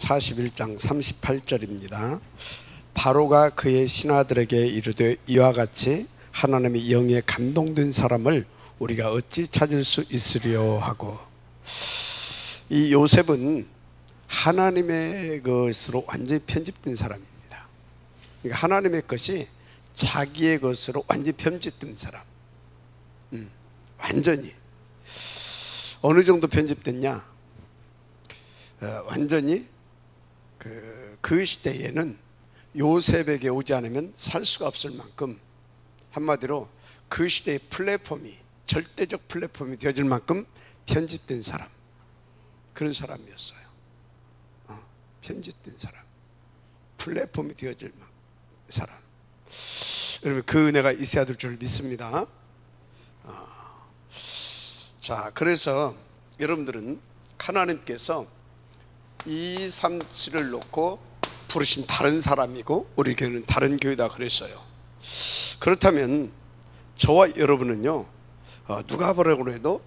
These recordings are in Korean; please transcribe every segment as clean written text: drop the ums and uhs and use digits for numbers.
41장 38절입니다. 바로가 그의 신하들에게 이르되 이와 같이 하나님의 영에 감동된 사람을 우리가 어찌 찾을 수 있으리요 하고, 이 요셉은 하나님의 것으로 완전히 편집된 사람입니다. 그러니까 하나님의 것이 자기의 것으로 완전히 편집된 사람. 완전히. 어느 정도 편집됐냐? 완전히 그 시대에는 요셉에게 오지 않으면 살 수가 없을 만큼, 한마디로 그 시대의 플랫폼이, 절대적 플랫폼이 되어질 만큼 편집된 사람, 그런 사람이었어요. 편집된 사람, 플랫폼이 되어질 만큼 사람. 여러분, 그 은혜가 있어야 될 줄 믿습니다. 자, 그래서 여러분들은 하나님께서 237을 놓고 부르신 다른 사람이고 우리 교회는 다른 교회다 그랬어요. 그렇다면 저와 여러분은요, 누가 뭐라고 해도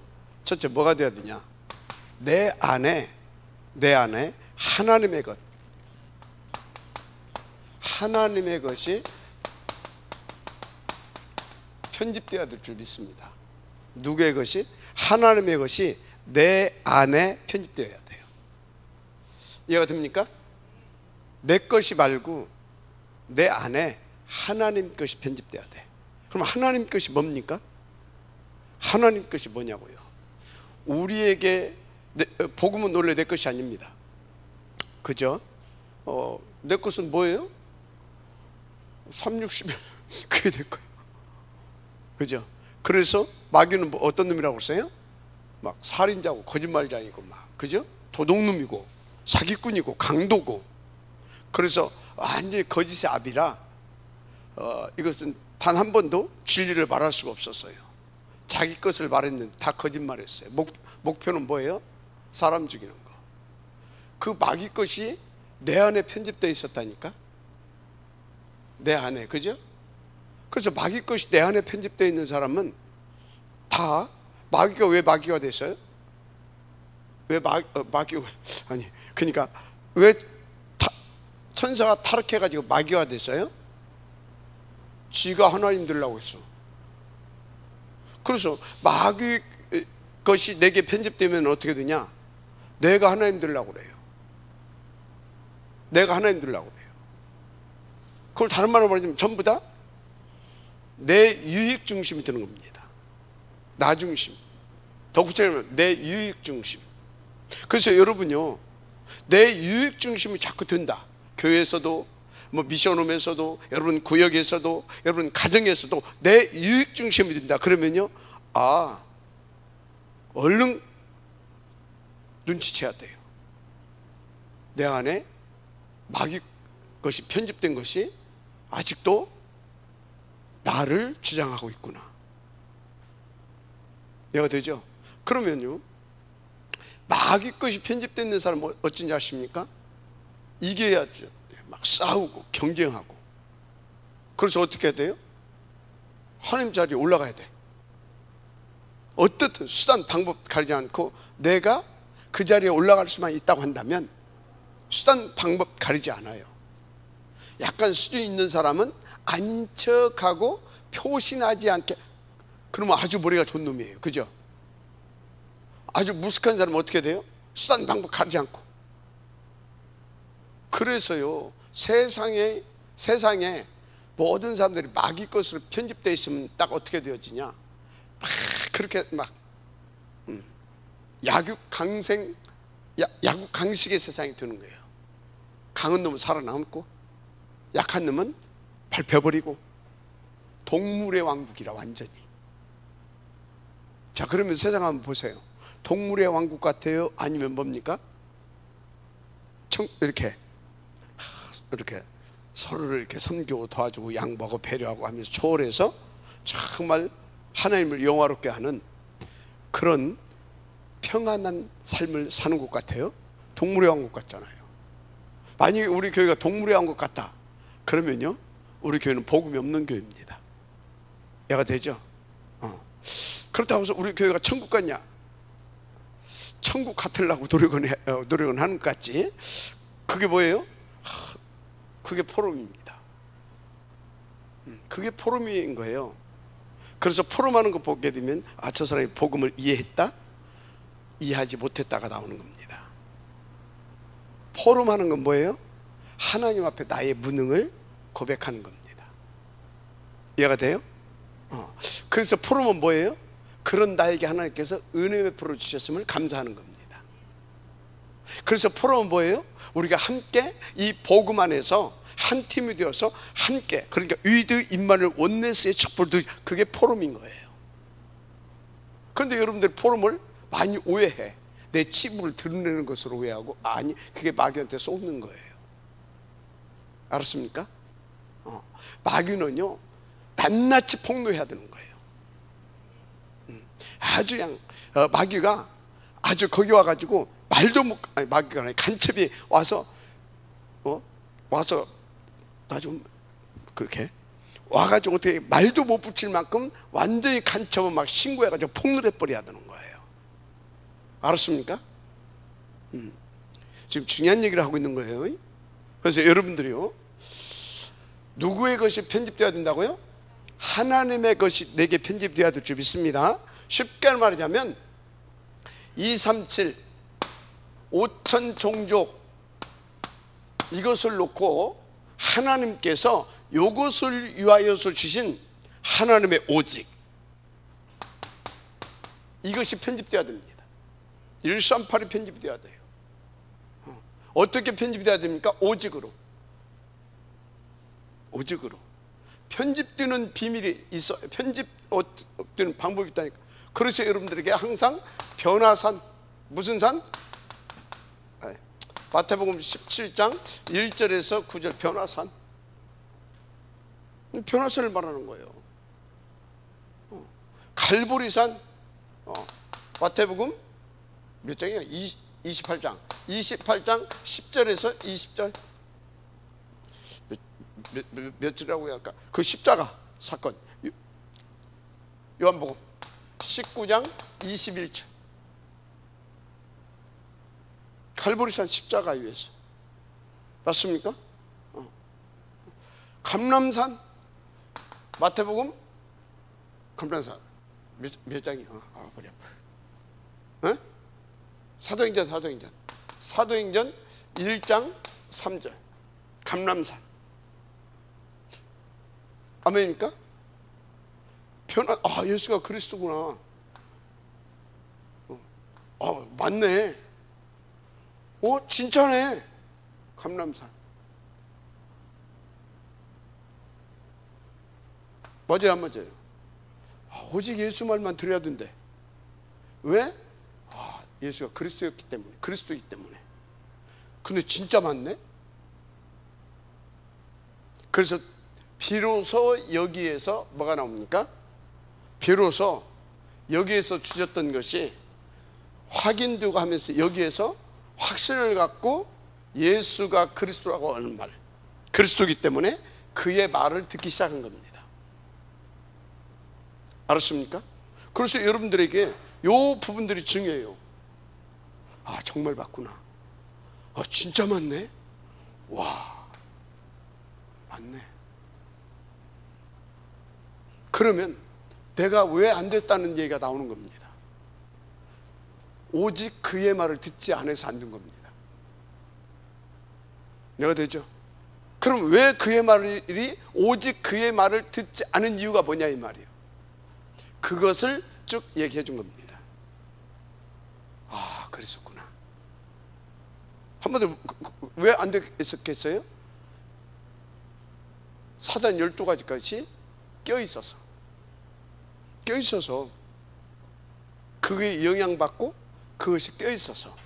첫째 뭐가 되어야 되냐? 내 안에 하나님의 것, 하나님의 것이 편집되어야 될 줄 믿습니다. 누구의 것이? 하나님의 것이 내 안에 편집되어야 돼요. 이해가 됩니까? 내 것이 말고 내 안에 하나님 것이 편집되어야 돼. 그럼 하나님 것이 뭡니까? 하나님 것이 뭐냐고요? 우리에게 복음은 원래 내 것이 아닙니다. 그죠? 내 것은 뭐예요? 360일 그게 내 거예요. 그죠? 그래서 마귀는 어떤 놈이라고 했어요? 막 살인자고 거짓말자이고 막, 그죠? 도둑놈이고 사기꾼이고 강도고. 그래서 완전히 거짓의 압이라 이것은 단 한 번도 진리를 말할 수가 없었어요. 자기 것을 말했는데 다 거짓말했어요. 목표는 뭐예요? 사람 죽이는 거. 그 마귀 것이 내 안에 편집되어 있었다니까. 내 안에, 그죠? 그래서 마귀 것이 내 안에 편집되어 있는 사람은 다, 마귀가 왜 마귀가 됐어요? 왜 마귀가, 아니, 그러니까 왜 천사가 타락해가지고 마귀가 됐어요? 지가 하나님 되려고 했어. 그래서 마귀 것이 내게 편집되면 어떻게 되냐? 내가 하나님 되려고 그래요. 내가 하나님 되려고 그래요. 그걸 다른 말로 말하자면 전부 다 내 유익 중심이 되는 겁니다. 나 중심. 더 구체적으로 내 유익 중심. 그래서 여러분요, 내 유익 중심이 자꾸 된다. 교회에서도, 뭐 미션홈에서도, 여러분 구역에서도, 여러분 가정에서도 내 유익 중심이 된다. 그러면요, 얼른 눈치채야 돼요. 내 안에 마귀 것이 편집된 것이 아직도 나를 주장하고 있구나. 이해가 되죠? 그러면요, 마귀 것이 편집된 사람은 어쩐지 아십니까? 이겨야죠. 막 싸우고 경쟁하고. 그래서 어떻게 해야 돼요? 하나님 자리에 올라가야 돼. 어떻든 수단 방법 가리지 않고 내가 그 자리에 올라갈 수만 있다고 한다면 수단 방법 가리지 않아요. 약간 수준 있는 사람은 아닌 척하고 표신하지 않게, 그러면 아주 머리가 좋은 놈이에요. 그죠? 아주 무식한 사람은 어떻게 돼요? 수단 방법 가리지 않고. 그래서요, 세상에 모든 사람들이 마귀 것으로 편집되어 있으면 딱 어떻게 되어지냐? 그렇게 막 야국강식의 세상이 되는 거예요. 강한 놈은 살아남고 약한 놈은 밟혀버리고, 동물의 왕국이라 완전히. 자, 그러면 세상 한번 보세요. 동물의 왕국 같아요? 아니면 뭡니까? 이렇게 서로를 이렇게 섬기고 도와주고 양보하고 배려하고 하면서 초월해서 정말 하나님을 영화롭게 하는 그런 평안한 삶을 사는 것 같아요? 동물의 왕국 같잖아요. 만약에 우리 교회가 동물의 왕국 같다 그러면요, 우리 교회는 복음이 없는 교회입니다. 이해가 되죠? 그렇다고 해서 우리 교회가 천국 같냐? 천국 같으려고 노력은 하는 것 같지. 그게 뭐예요? 그게 포럼입니다. 그게 포럼인 거예요. 그래서 포럼하는 거 보게 되면 저 사람이 복음을 이해했다, 이해하지 못했다가 나오는 겁니다. 포럼하는 건 뭐예요? 하나님 앞에 나의 무능을 고백하는 겁니다. 이해가 돼요? 그래서 포럼은 뭐예요? 그런 나에게 하나님께서 은혜 베풀어 주셨음을 감사하는 겁니다. 그래서 포럼은 뭐예요? 우리가 함께 이 복음 안에서 한 팀이 되어서 함께, 그러니까 위드 임마누엘 원네스의 촛불도, 그게 포럼인 거예요. 그런데 여러분들 포럼을 많이 오해해. 내 치부를 드러내는 것으로 오해하고, 아니, 그게 마귀한테 쏟는 거예요. 알았습니까? 마귀는요, 낱낱이 폭로해야 되는 거예요. 아주 그냥 마귀가 아주 거기 와가지고 말도 못, 아니 마귀가 아니라 간첩이 와서 나 좀 그렇게 와가지고 어떻게 말도 못 붙일 만큼 완전히 간첩을 막 신고해가지고 폭로해 버려야 되는 거예요. 알았습니까? 지금 중요한 얘기를 하고 있는 거예요. 그래서 여러분들이요, 누구의 것이 편집되어야 된다고요? 하나님의 것이 내게 편집되어야 될 줄 믿습니다. 쉽게 말하자면 237 5천 종족 이것을 놓고 하나님께서 이것을 위하여서 주신 하나님의 오직, 이것이 편집되어야 됩니다. 138이 편집되어야 돼요. 어떻게 편집되어야 됩니까? 오직으로. 오직으로. 편집되는 비밀이 있어. 편집되는 방법이 있다니까. 그래서 여러분들에게 항상 변화산, 무슨 산? 마태복음 17장 1절에서 9절 변화산. 변화산을 말하는 거예요. 갈보리산, 마태복음 몇 장이야? 28장 10절에서 20절. 몇 절이라고 해야 할까? 그 십자가 사건. 요한복음 19장 21절. 갈보리산 십자가 위에서. 맞습니까? 감람산, 마태복음 감람산 몇 장이야? 머리 아파. 사도행전 1장 3절. 감람산. 아멘입니까? 예수가 그리스도구나. 맞네. 진짜네. 감람산. 맞아요, 안 맞아요? 오직 예수 말만 들어야 된대. 왜? 예수가 그리스도였기 때문에, 그리스도이기 때문에. 근데 진짜 맞네. 그래서 비로소 여기에서 뭐가 나옵니까? 비로소 여기에서 주셨던 것이 확인되고 하면서 여기에서 확신을 갖고 예수가 그리스도라고 하는 말, 그리스도이기 때문에 그의 말을 듣기 시작한 겁니다. 알았습니까? 그래서 여러분들에게 이 부분들이 중요해요. 정말 맞구나. 진짜 맞네. 와, 맞네. 그러면 내가 왜 안 됐다는 얘기가 나오는 겁니다. 오직 그의 말을 듣지 않아서 안 된 겁니다. 내가 되죠? 그럼 왜 그의 말이, 오직 그의 말을 듣지 않은 이유가 뭐냐 이 말이에요. 그것을 쭉 얘기해 준 겁니다. 그랬었구나. 한번도 왜 안 됐었겠어요? 사단 12가지까지 껴있어서 그게 영향받고 그것이 껴있어서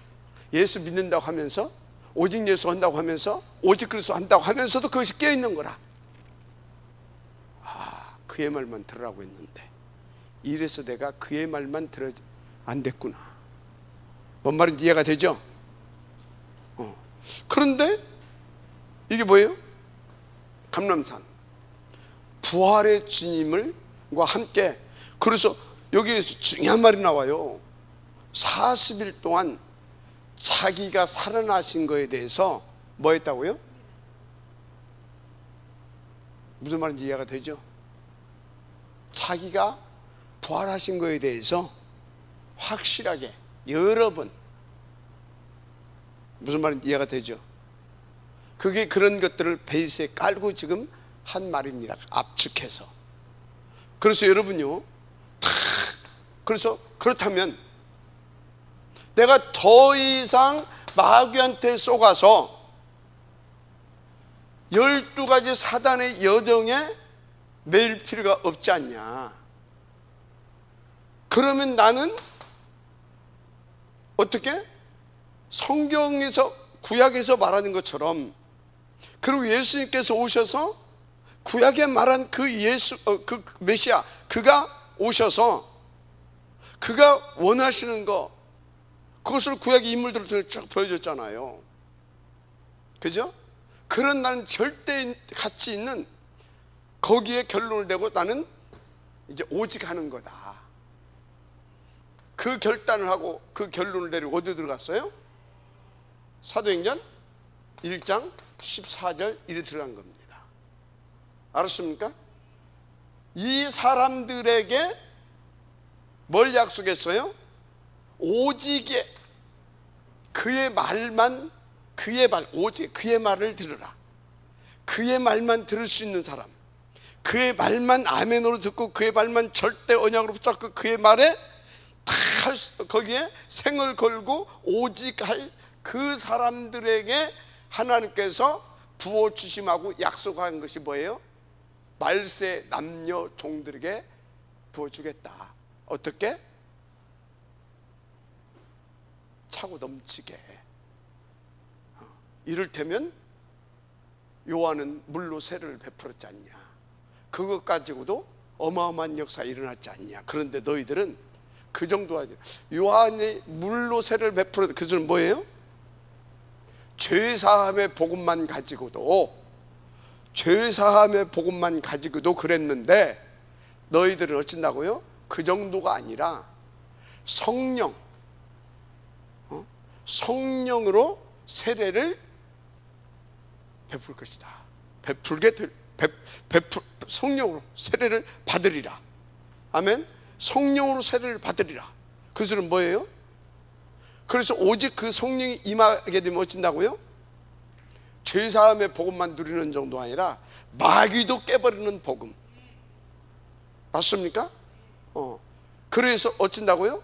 예수 믿는다고 하면서, 오직 예수 한다고 하면서, 오직 그리스도 한다고 하면서도 그것이 껴있는 거라. 그의 말만 들으라고 했는데 이래서 내가 그의 말만 들어 안 됐구나. 뭔 말인지 이해가 되죠? 그런데 이게 뭐예요? 감람산 부활의 주님을과 함께. 그래서 여기에서 중요한 말이 나와요. 40일 동안 자기가 살아나신 거에 대해서 뭐 했다고요? 무슨 말인지 이해가 되죠? 자기가 부활하신 거에 대해서 확실하게 여러 번, 무슨 말인지 이해가 되죠? 그게 그런 것들을 베이스에 깔고 지금 한 말입니다. 압축해서. 그래서 여러분요, 그래서 그렇다면 내가 더 이상 마귀한테 속아서 12가지 사단의 여정에 매일 필요가 없지 않냐. 그러면 나는 어떻게? 성경에서 구약에서 말하는 것처럼, 그리고 예수님께서 오셔서 구약에 말한 그 예수, 그 메시아, 그가 오셔서 그가 원하시는 거, 그것을 구약의 인물들을 쭉 보여줬잖아요. 그죠? 그런 나는 절대 가치 있는 거기에 결론을 내고 나는 이제 오직 하는 거다. 그 결단을 하고 그 결론을 내리고 어디 들어갔어요? 사도행전 1장 14절 이래 들어간 겁니다. 알았습니까? 이 사람들에게 뭘 약속했어요? 오직에 그의 말만, 그의 말, 오직 그의 말을 들으라. 그의 말만 들을 수 있는 사람, 그의 말만 아멘으로 듣고 그의 말만 절대 언약으로 붙잡고 그의 말에 다 거기에 생을 걸고 오직 할 그 사람들에게 하나님께서 부어 주심하고 약속한 것이 뭐예요? 말세 남녀 종들에게 부어 주겠다. 어떻게? 차고 넘치게. 이를테면 요한은 물로 세례를 베풀었지 않냐. 그것 가지고도 어마어마한 역사가 일어났지 않냐. 그런데 너희들은 그 정도 하지. 요한이 물로 세례를 베풀었는데 그것은 뭐예요? 죄사함의 복음만 가지고도, 죄사함의 복음만 가지고도 그랬는데 너희들은 어쩐다고요? 그 정도가 아니라 성령, 성령으로 세례를 베풀 것이다. 성령으로 세례를 받으리라. 아멘. 성령으로 세례를 받으리라. 그것은 뭐예요? 그래서 오직 그 성령이 임하게 되면 어쩐다고요? 죄사함의 복음만 누리는 정도 아니라 마귀도 깨버리는 복음. 맞습니까? 그래서 어쩐다고요?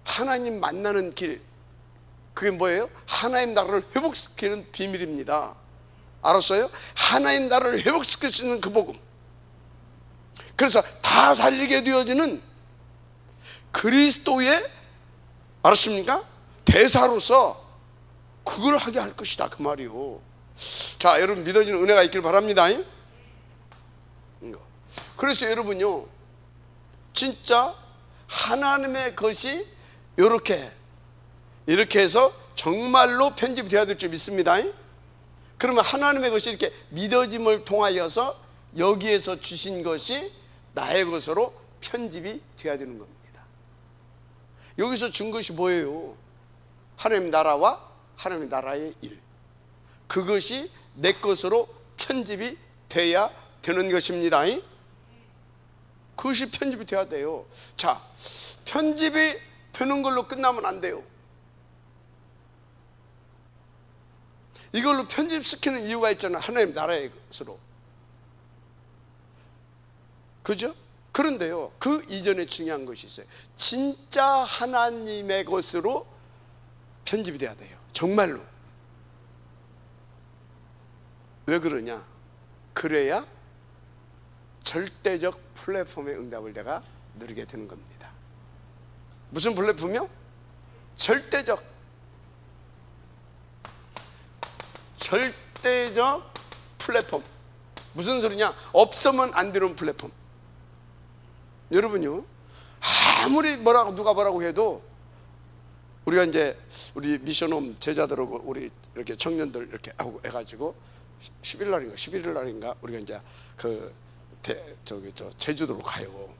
하나님 만나는 길, 그게 뭐예요? 하나님 나라를 회복시키는 비밀입니다. 알았어요? 하나님 나라를 회복시킬 수 있는 그 복음. 그래서 다 살리게 되어지는 그리스도의, 알았습니까? 대사로서 그걸 하게 할 것이다, 그 말이요. 자, 여러분 믿어지는 은혜가 있길 바랍니다. 그래서 여러분요, 진짜 하나님의 것이 이렇게 해서 정말로 편집이 되어야 될 줄 믿습니다. 그러면 하나님의 것이 이렇게 믿어짐을 통하여서 여기에서 주신 것이 나의 것으로 편집이 되어야 되는 겁니다. 여기서 준 것이 뭐예요? 하나님 나라와 하나님 나라의 일, 그것이 내 것으로 편집이 돼야 되는 것입니다. 그것이 편집이 돼야 돼요. 자, 편집이 되는 걸로 끝나면 안 돼요. 이걸로 편집시키는 이유가 있잖아요. 하나님 나라의 것으로. 그죠? 그런데요, 그 이전에 중요한 것이 있어요. 진짜 하나님의 것으로 편집이 돼야 돼요. 정말로. 왜 그러냐? 그래야 절대적 플랫폼의 응답을 내가 누리게 되는 겁니다. 무슨 플랫폼이요? 절대적 플랫폼. 무슨 소리냐? 없으면 안 되는 플랫폼. 여러분요, 아무리 누가 뭐라고 해도 우리가 이제 우리 미션홈 제자들하고 우리 이렇게 청년들 이렇게 하고 해가지고 11일 날인가 우리가 이제 제주도로 가요.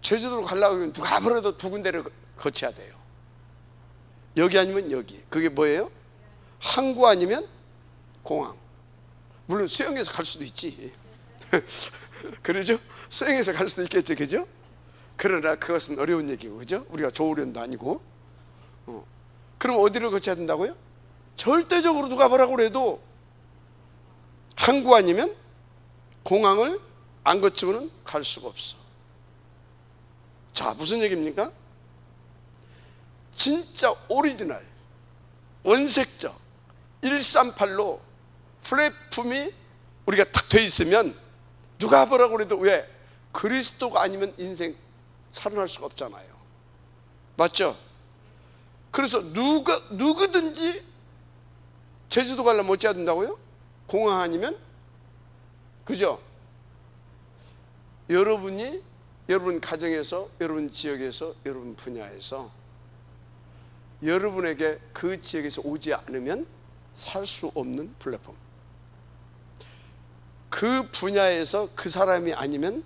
제주도로 가려고 하면 누가 뭐래도 두 군데를 거쳐야 돼요. 여기 아니면 여기. 그게 뭐예요? 항구 아니면 공항. 물론 수영해서 갈 수도 있지. 그러죠? 수영해서 갈 수도 있겠죠, 그죠? 그러나 그것은 어려운 얘기고, 그죠? 우리가 조우련도 아니고. 그럼 어디를 거쳐야 된다고요? 절대적으로 누가 뭐라고 그래도 항구 아니면 공항을 안 거치고는 갈 수가 없어. 자, 무슨 얘기입니까? 진짜 오리지널, 원색적 138로 플랫폼이 우리가 딱 돼 있으면 누가 뭐라고 그래도 왜? 그리스도가 아니면 인생 살아날 수가 없잖아요. 맞죠? 그래서 누구든지 제주도 가려면 어찌해야 된다고요? 공항 아니면? 그죠? 여러분 가정에서, 여러분 지역에서, 여러분 분야에서 여러분에게 그 지역에서 오지 않으면 살 수 없는 플랫폼. 그 분야에서 그 사람이 아니면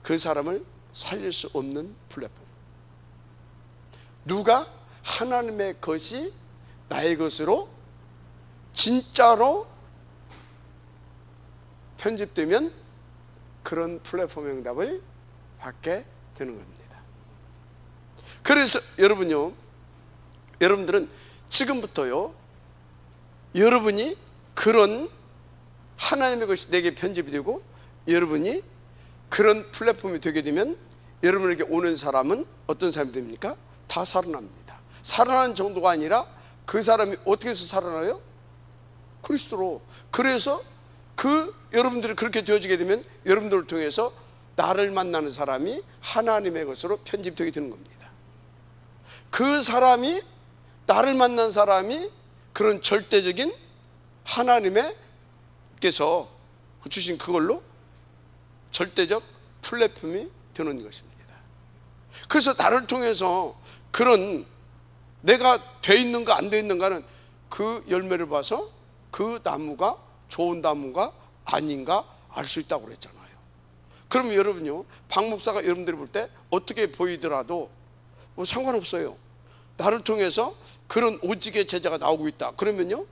그 사람을 살릴 수 없는 플랫폼. 누가 하나님의 것이 나의 것으로 진짜로 편집되면 그런 플랫폼 응답을 받게 되는 겁니다. 그래서 여러분들은 지금부터요, 여러분이 그런 하나님의 것이 내게 편집이 되고 여러분이 그런 플랫폼이 되게 되면 여러분에게 오는 사람은 어떤 사람이 됩니까? 다 살아납니다. 살아나는 정도가 아니라 그 사람이 어떻게 해서 살아나요? 그리스도로. 그래서 여러분들이 그렇게 되어지게 되면 여러분들을 통해서 나를 만나는 사람이 하나님의 것으로 편집되게 되는 겁니다. 그 사람이, 나를 만난 사람이 그런 절대적인 하나님께서 주신 그걸로 절대적 플랫폼이 되는 것입니다. 그래서 나를 통해서 그런 내가 돼 있는가 안 돼 있는가는 그 열매를 봐서 그 나무가 좋은 나무가 아닌가 알 수 있다고 그랬잖아요. 그럼 여러분요, 박 목사가 여러분들이 볼 때 어떻게 보이더라도 뭐 상관없어요. 나를 통해서 그런 오직의 제자가 나오고 있다. 그러면요,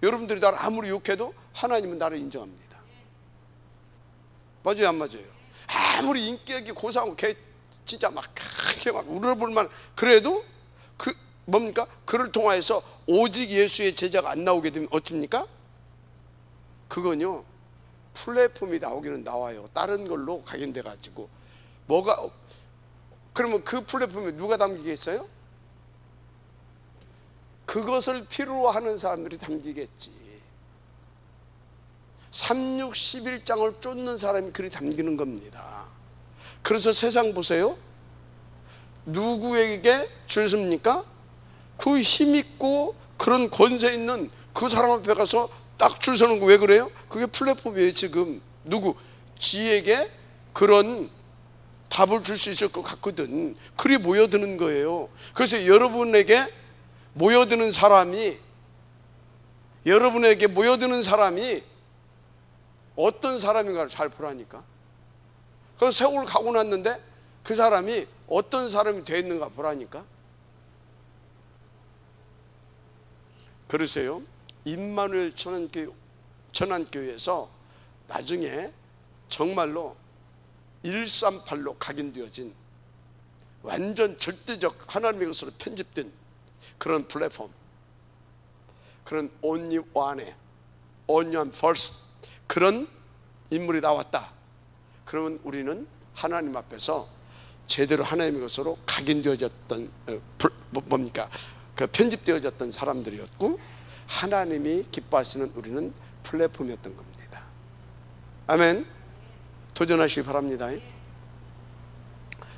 여러분들이 나를 아무리 욕해도 하나님은 나를 인정합니다. 맞아요, 안 맞아요? 아무리 인격이 고상하고 진짜 막 크게 막 우러볼만 그래도 뭡니까? 그를 통하여서 오직 예수의 제자가 안 나오게 되면 어떻습니까? 그건요, 플랫폼이 나오기는 나와요. 다른 걸로 각인돼 가지고 그러면 그 플랫폼에 누가 담기겠어요? 그것을 필요로 하는 사람들이 담기겠지. 3, 6, 11장을 쫓는 사람이 그리 담기는 겁니다. 그래서 세상 보세요. 누구에게 줄 섭니까? 그 힘있고 그런 권세 있는 그 사람 앞에 가서 딱 줄 서는 거 왜 그래요? 그게 플랫폼이에요. 지금 지에게 그런 답을 줄 수 있을 것 같거든. 그리 모여드는 거예요. 그래서 여러분에게 모여드는 사람이 어떤 사람인가를 잘 보라니까. 그래서 세월 가고 났는데 그 사람이 어떤 사람이 되어 있는가 보라니까. 그러세요. 임마누엘 천안교회에서 나중에 정말로 138로 각인되어진 완전 절대적 하나님의 것으로 편집된 그런 플랫폼, 그런 only one first 그런 인물이 나왔다. 그러면 우리는 하나님 앞에서 제대로 하나님의 것으로 각인되어졌던 그 편집되어졌던 사람들이었고 하나님이 기뻐하시는 우리는 플랫폼이었던 겁니다. 아멘. 도전하시기 바랍니다.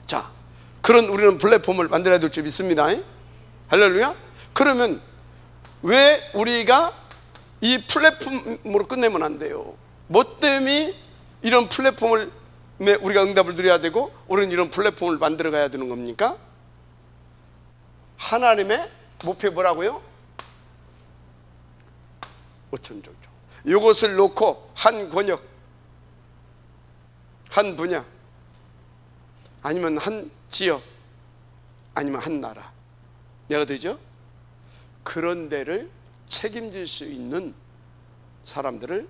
자, 그런 우리는 플랫폼을 만들어야 될 줄 믿습니다. 할렐루야. 그러면 왜 우리가 이 플랫폼으로 끝내면 안 돼요? 뭐 때문에 이런 플랫폼을 우리가 응답을 드려야 되고 우리는 이런 플랫폼을 만들어 가야 되는 겁니까? 하나님의 목표 뭐라고요? 5천종족. 이것을 놓고 한 권역, 한 분야, 아니면 한 지역, 아니면 한 나라, 내가 되죠? 그런 데를 책임질 수 있는 사람들을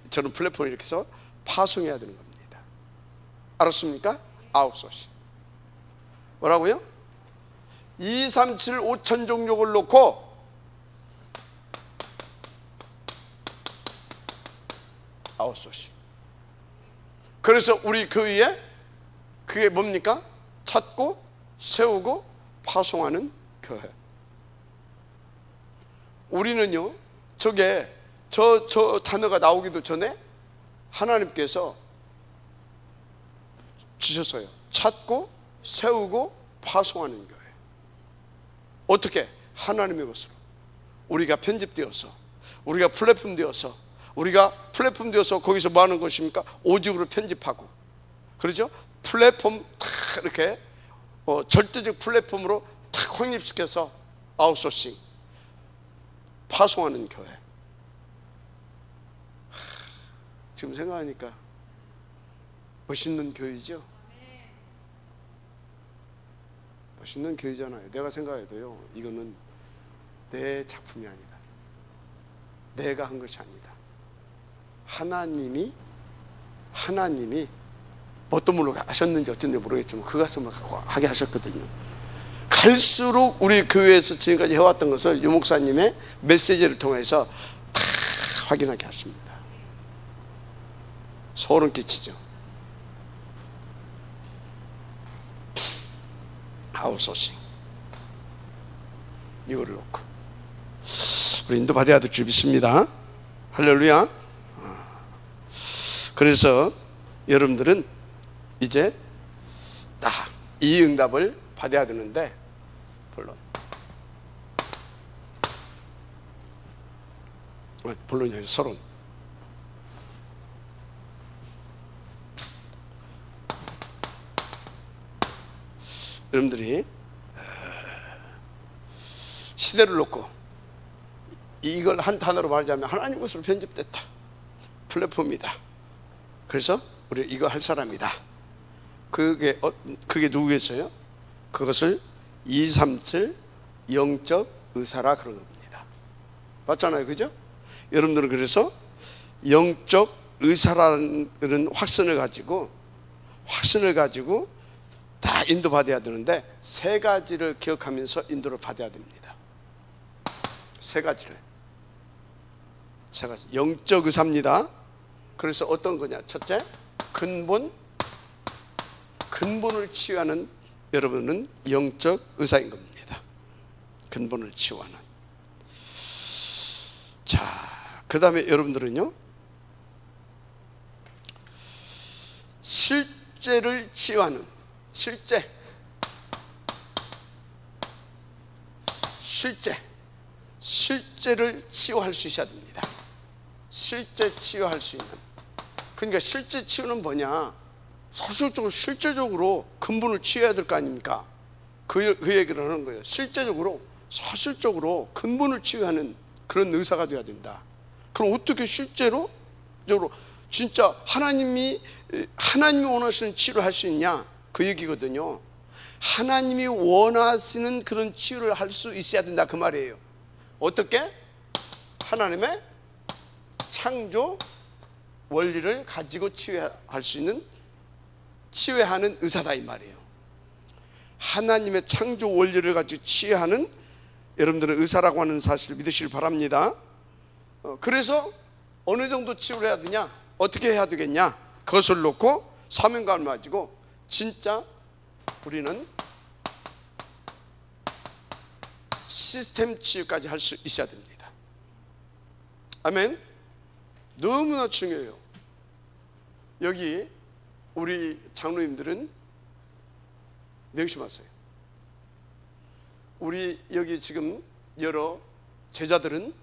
저는 플랫폼을 이렇게 해서 파송해야 되는 겁니다. 알았습니까? 아웃소싱. 뭐라고요? 237 5천 종족을 놓고 아웃소싱. 그래서 우리 교회에 그게 뭡니까? 찾고 세우고 파송하는 교회. 우리는요, 저게 저 단어가 나오기도 전에 하나님께서 주셨어요. 찾고 세우고 파송하는 교회. 어떻게? 하나님의 것으로 우리가 편집되어서, 우리가 플랫폼 되어서, 우리가 플랫폼 되어서 거기서 뭐 하는 것입니까? 오직으로 편집하고, 그렇죠? 플랫폼 탁 이렇게 절대적 플랫폼으로 탁 확립시켜서 아웃소싱 파송하는 교회. 지금 생각하니까 멋있는 교회죠. 멋있는 교회잖아요. 내가 생각해도요, 이거는 내 작품이 아니다. 내가 한 것이 아니다. 하나님이 어떤 분으로 하셨는지 어쩐지 모르겠지만 그 가슴을 갖고 하게 하셨거든요. 갈수록 우리 교회에서 지금까지 해왔던 것을 유 목사님의 메시지를 통해서 다 확인하게 하십니다. 소름 끼치죠. 아웃소싱. 이거를 놓고 우리 인도받아야 될 줄 믿습니다. 할렐루야. 그래서 여러분들은 이제 이 응답을 받아야 되는데, 본론이 아니라 서론. 여러분들이 시대를 놓고 이걸 한 단어로 말하자면 하나님 것으로 편집됐다. 플랫폼이다. 그래서 우리 이거 할 사람이다. 그게 누구겠어요? 그것을 237 영적 의사라 그런 겁니다. 맞잖아요, 그죠? 여러분들은 그래서 영적 의사라는 확신을 가지고 다 인도받아야 되는데, 세 가지를 기억하면서 인도를 받아야 됩니다. 세 가지. 영적 의사입니다. 그래서 어떤 거냐? 첫째, 근본을 치유하는 여러분은 영적 의사인 겁니다. 근본을 치유하는. 자, 그 다음에 여러분들은요, 실제를 치유하는, 실제를 치유할 수 있어야 됩니다. 실제 치유할 수 있는. 그러니까 실제 치유는 뭐냐? 실제적으로 근본을 치유해야 될 거 아닙니까? 그 얘기를 하는 거예요. 사실적으로 근본을 치유하는 그런 의사가 돼야 된다. 그럼 어떻게 실제로 진짜 하나님이 원하시는 치유를 할 수 있냐? 그 얘기거든요. 하나님이 원하시는 그런 치유를 할 수 있어야 된다, 그 말이에요. 어떻게? 하나님의 창조 원리를 가지고 치유할 수 있는, 치유해야 하는 의사다, 이 말이에요. 하나님의 창조 원리를 가지고 치유하는 여러분들은 의사라고 하는 사실을 믿으시길 바랍니다. 그래서 어느 정도 치유를 해야 되냐? 어떻게 해야 되겠냐? 그것을 놓고 사명감을 가지고 진짜 우리는 시스템 치유까지 할 수 있어야 됩니다. 아멘. 너무나 중요해요. 여기 우리 장로님들은 명심하세요. 우리 여기 지금 여러 제자들은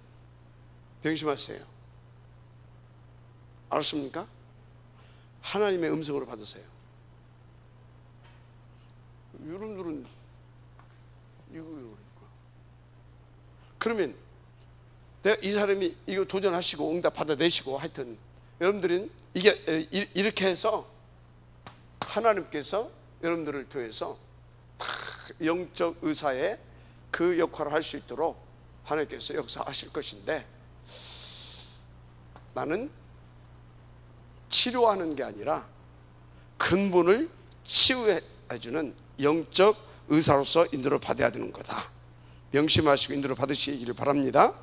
명심하세요. 알았습니까? 하나님의 음성으로 받으세요. 여러분들은 이거 그러면 이 사람이 이거 도전하시고 응답 받아내시고, 하여튼 여러분들은 이게 이렇게 해서 하나님께서 여러분들을 통해서 영적 의사의 그 역할을 할 수 있도록 하나님께서 역사하실 것인데, 나는 치료하는 게 아니라 근본을 치유해주는 영적 의사로서 인도를 받아야 되는 거다. 명심하시고 인도를 받으시기를 바랍니다.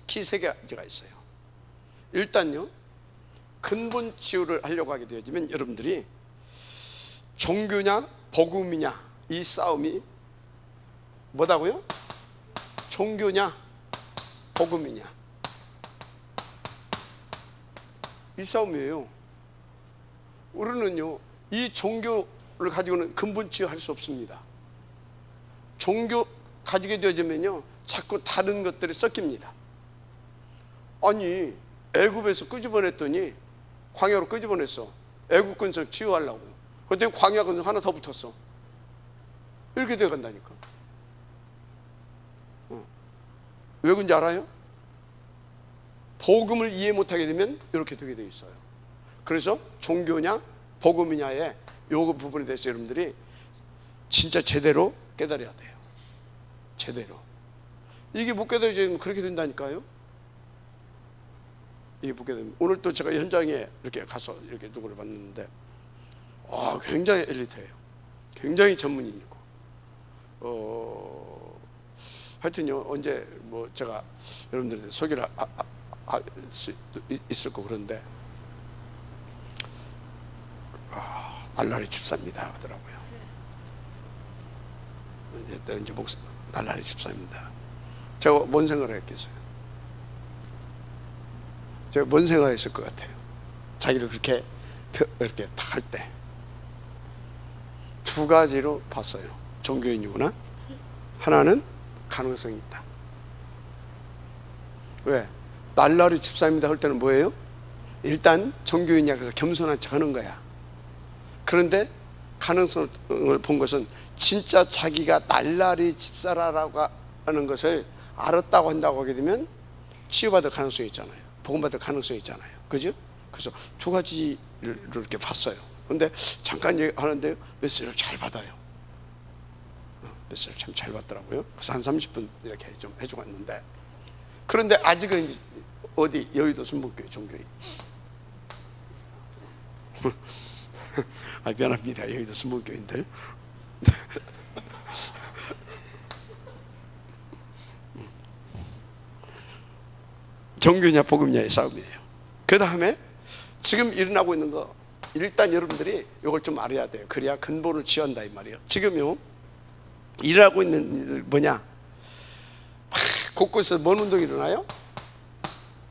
키 3가지가 있어요. 일단요, 근본 치유를 하려고 하게 되어지면 여러분들이 종교냐 복음이냐 이 싸움이 뭐다고요? 종교냐 복음이냐 이 싸움이에요. 우리는요, 이 종교를 가지고는 근본 치유할 수 없습니다. 종교 가지게 되어지면요, 자꾸 다른 것들이 섞입니다. 아니, 애굽에서 끄집어냈더니 광야로 끄집어냈어. 애굽 근성 치유하려고. 그때 광야 근성 하나 더 붙었어. 이렇게 되어 간다니까. 왜 그런지 알아요? 복음을 이해 못하게 되면 이렇게 되게 되어 있어요. 그래서 종교냐 복음이냐의 요 부분에 대해서 여러분들이 진짜 제대로 깨달아야 돼요. 제대로. 이게 못 깨달아지면 그렇게 된다니까요. 이게 못 깨달으면. 오늘 또 제가 현장에 이렇게 가서 이렇게 누구를 봤는데, 굉장히 엘리트예요. 굉장히 전문인이고, 하여튼요, 언제 뭐 제가 여러분들한테 소개를 할 수 있을 거 그런데, 날라리 집사입니다 하더라고요. 이제 목사 날라리 집사입니다. 제가 뭔 생각을 했겠어요? 제가 뭔 생각을 했을 것 같아요? 자기를 그렇게 이렇게 딱 할 때 두 가지로 봤어요. 종교인이구나. 하나는 가능성이 있다. 왜? 날라리 집사입니다 할 때는 뭐예요? 일단 종교인이야 그래서 겸손한 척 하는 거야. 그런데 가능성을 본 것은 진짜 자기가 날라리 집사라고 하는 것을 알았다고 한다고 하게 되면 치유받을 가능성이 있잖아요. 복음받을 가능성이 있잖아요. 그죠? 그래서 두 가지를 이렇게 봤어요. 그런데 잠깐 얘기하는데 메시지를 잘 받아요. 메시지를 참 잘 받더라고요. 그래서 한 30분 이렇게 좀 해주고 왔는데, 그런데 아직은 이제 어디 여의도 순복교회 종교인. 미안합니다, 여의도 순복교인들. 종교냐 복음냐의 싸움이에요. 그 다음에 지금 일어나고 있는 거, 일단 여러분들이 이걸 좀 알아야 돼요. 그래야 근본을 치유한다 이 말이에요. 지금요, 일하고 있는 일 뭐냐? 곳곳에서 뭔 운동이 일어나요?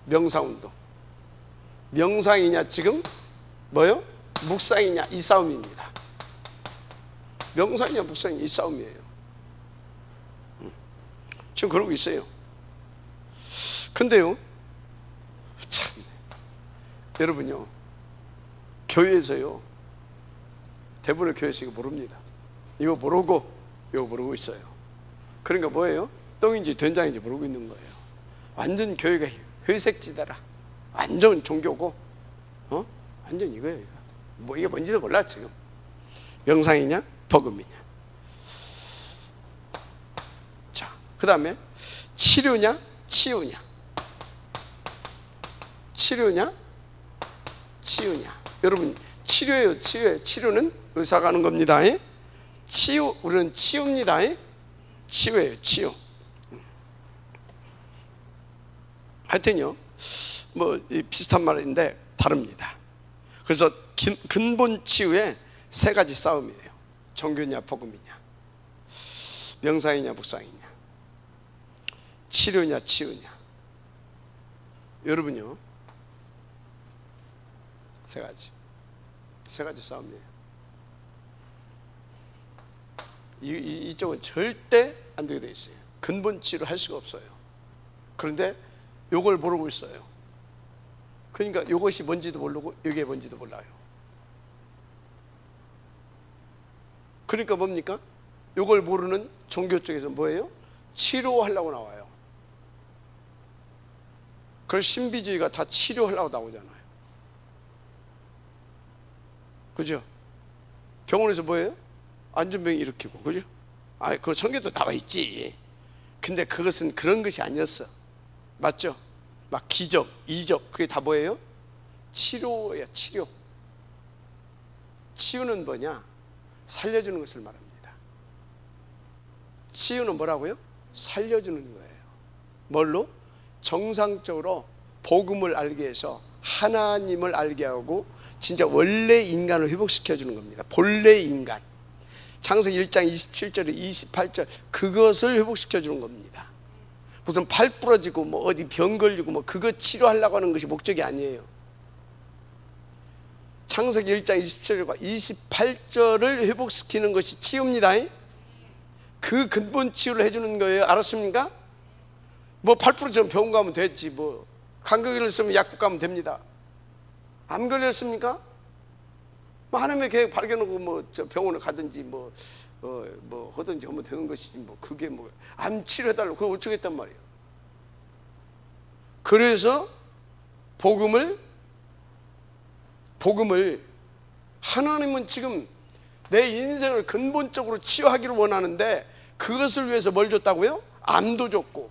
명상운동. 명상이냐 지금 뭐요? 묵상이냐 이 싸움입니다. 명상이냐 묵상이냐 이 싸움이에요. 지금 그러고 있어요. 근데요, 참, 여러분요, 교회에서요, 대부분의 교회에서 이거 모릅니다. 이거 모르고 있어요. 그러니까 뭐예요? 똥인지 된장인지 모르고 있는 거예요. 완전 교회가 회색지대라. 완전 종교고, 완전 이거예요. 이거. 뭐 이게 뭔지도 몰라 지금. 명상이냐 복음이냐. 자, 그 다음에 치료냐 치유냐. 치료냐 치유냐. 여러분, 치료예요. 치료는 의사가 하는 겁니다. 치유, 우리는 치유입니다. 치유예요. 치유. 하여튼요, 뭐 비슷한 말인데 다릅니다. 그래서 근본 치유에 3가지 싸움이에요. 종교냐 복음이냐, 명상이냐 묵상이냐, 치료냐 치유냐. 여러분요, 3가지 싸움이에요. 이쪽은 절대 안 되게 돼 있어요. 근본 치유를 할 수가 없어요. 그런데 요걸 모르고 있어요. 그러니까 요것이 뭔지도 모르고 이게 뭔지도 몰라요. 그러니까 뭡니까? 요걸 모르는 종교 쪽에서 뭐예요? 치료하려고 나와요. 그래서 신비주의가 다 치료하려고 나오잖아요. 그죠? 병원에서 뭐예요? 안전병 일으키고, 그죠? 그 성경도 나와 있지. 근데 그것은 그런 것이 아니었어. 맞죠? 막 기적, 이적, 그게 다 뭐예요? 치료야, 치료. 치유는 뭐냐? 살려주는 것을 말합니다. 치유는 뭐라고요? 살려주는 거예요. 뭘로? 정상적으로 복음을 알게 해서 하나님을 알게 하고 진짜 원래 인간을 회복시켜 주는 겁니다. 본래 인간. 창세기 1장 27절에 28절 그것을 회복시켜 주는 겁니다. 무슨 팔 부러지고 뭐 어디 병 걸리고 뭐 그거 치료하려고 하는 것이 목적이 아니에요. 창세기 1장 27절과 28절을 회복시키는 것이 치유입니다. 그 근본 치유를 해주는 거예요. 알았습니까? 뭐 팔 부러지면 병원 가면 됐지, 뭐 감기 걸렸으면 약국 가면 됩니다. 암 걸렸습니까? 뭐 하나님의 계획 발견하고 뭐 저 병원을 가든지 뭐 하든지 하면 되는 것이지, 뭐 그게 뭐 암 치료해달라고 그거 어쩌겠단 말이에요. 그래서 복음을 하나님은 지금 내 인생을 근본적으로 치유하기를 원하는데 그것을 위해서 뭘 줬다고요? 암도 줬고,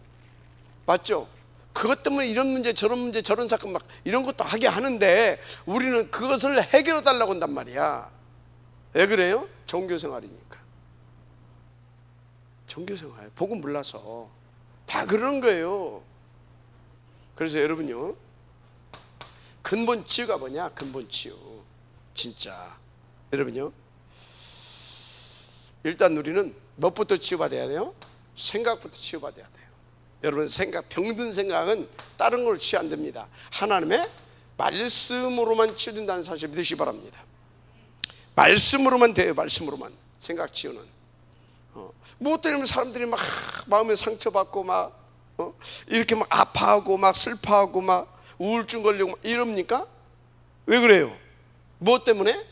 맞죠? 그것 때문에 이런 문제 저런 사건 막 이런 것도 하게 하는데 우리는 그것을 해결해 달라고 한단 말이야. 왜 그래요? 종교생활이니까. 종교생활, 복음 몰라서 다 그러는 거예요. 그래서 여러분요, 근본 치유가 뭐냐? 근본 치유. 진짜 여러분요, 일단 우리는 무엇부터 치유받아야 돼요? 생각부터 치유받아야 돼요. 여러분, 병든 생각은 다른 걸로 치유 안 됩니다. 하나님의 말씀으로만 치유된다는 사실 믿으시기 바랍니다. 말씀으로만 돼요. 말씀으로만. 생각 치유는 무엇 때문에 사람들이 막 마음에 상처받고 막 이렇게 막 아파하고 막 슬퍼하고 막 우울증 걸리고 막 이럽니까? 왜 그래요? 무엇 때문에?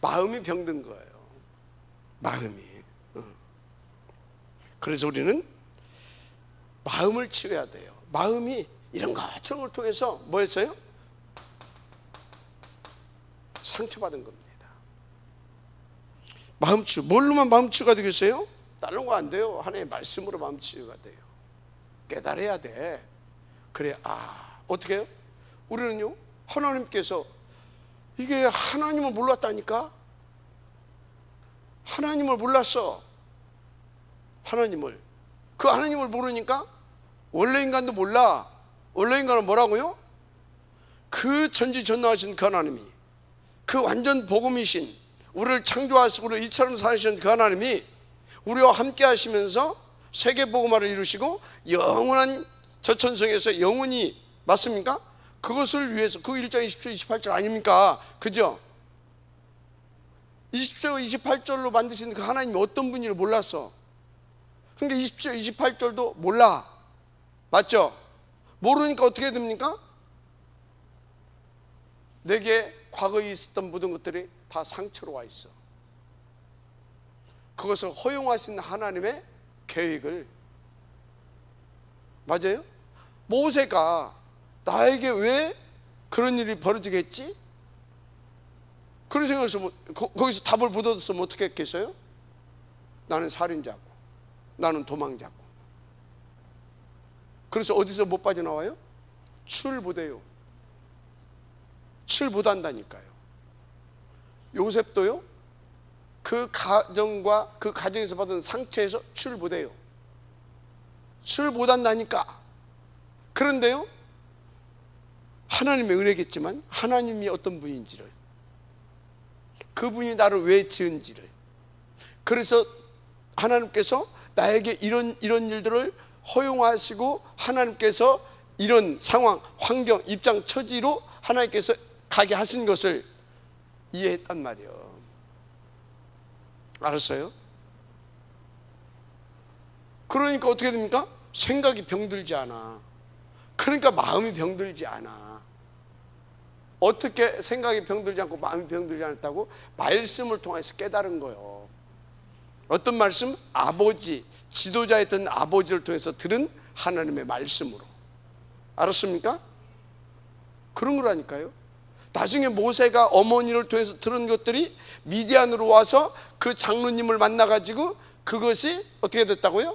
마음이 병든 거예요. 마음이. 그래서 우리는 마음을 치유해야 돼요. 마음이 이런 것 저런 걸 통해서 뭐 했어요? 상처받은 겁니다. 마음 치유. 뭘로만 마음 치유가 되겠어요? 다른 거 안 돼요. 하나님의 말씀으로 마음 치유가 돼요. 깨달아야 돼. 그래. 어떻게 해요? 우리는요, 하나님께서 이게 하나님을 몰랐다니까? 하나님을 몰랐어. 그 하나님을 모르니까 원래 인간도 몰라. 원래 인간은 뭐라고요? 그 전지전능하신 그 하나님이, 그 완전 복음이신, 우리를 창조하시고 우리를 이처럼 사신 그 하나님이 우리와 함께 하시면서 세계 복음화를 이루시고 영원한 저천성에서 영원히, 맞습니까? 그것을 위해서, 그 1장 20절 28절 아닙니까? 그죠? 20절 28절로 만드신 그 하나님이 어떤 분인지를 몰랐어. 그러니까 20절 28절도 몰라. 맞죠? 모르니까 어떻게 됩니까? 내게 과거에 있었던 모든 것들이 다 상처로 와 있어. 그것을 허용하신 하나님의 계획을, 맞아요? 모세가 나에게 왜 그런 일이 벌어지겠지? 그런 생각을 거기서 답을 못 얻었으면 어떻게 했겠어요? 나는 살인자고, 나는 도망자고. 그래서 어디서 못 빠져나와요? 출 못해요. 출 못한다니까요. 요셉도요, 그 가정과 그 가정에서 받은 상처에서 출 못해요. 출 못한다니까. 그런데요, 하나님의 은혜겠지만 하나님이 어떤 분인지를, 그분이 나를 왜 지은지를, 그래서 하나님께서 나에게 이런 일들을 허용하시고 하나님께서 이런 상황, 환경, 입장, 처지로 하나님께서 가게 하신 것을 이해했단 말이에요. 알았어요? 그러니까 어떻게 됩니까? 생각이 병들지 않아. 그러니까 마음이 병들지 않아. 어떻게 생각이 병들지 않고 마음이 병들지 않았다고? 말씀을 통해서 깨달은 거예요. 어떤 말씀? 아버지, 지도자였던 아버지를 통해서 들은 하나님의 말씀으로. 알았습니까? 그런 거라니까요. 나중에 모세가 어머니를 통해서 들은 것들이 미디안으로 와서 그 장로님을 만나가지고 그것이 어떻게 됐다고요?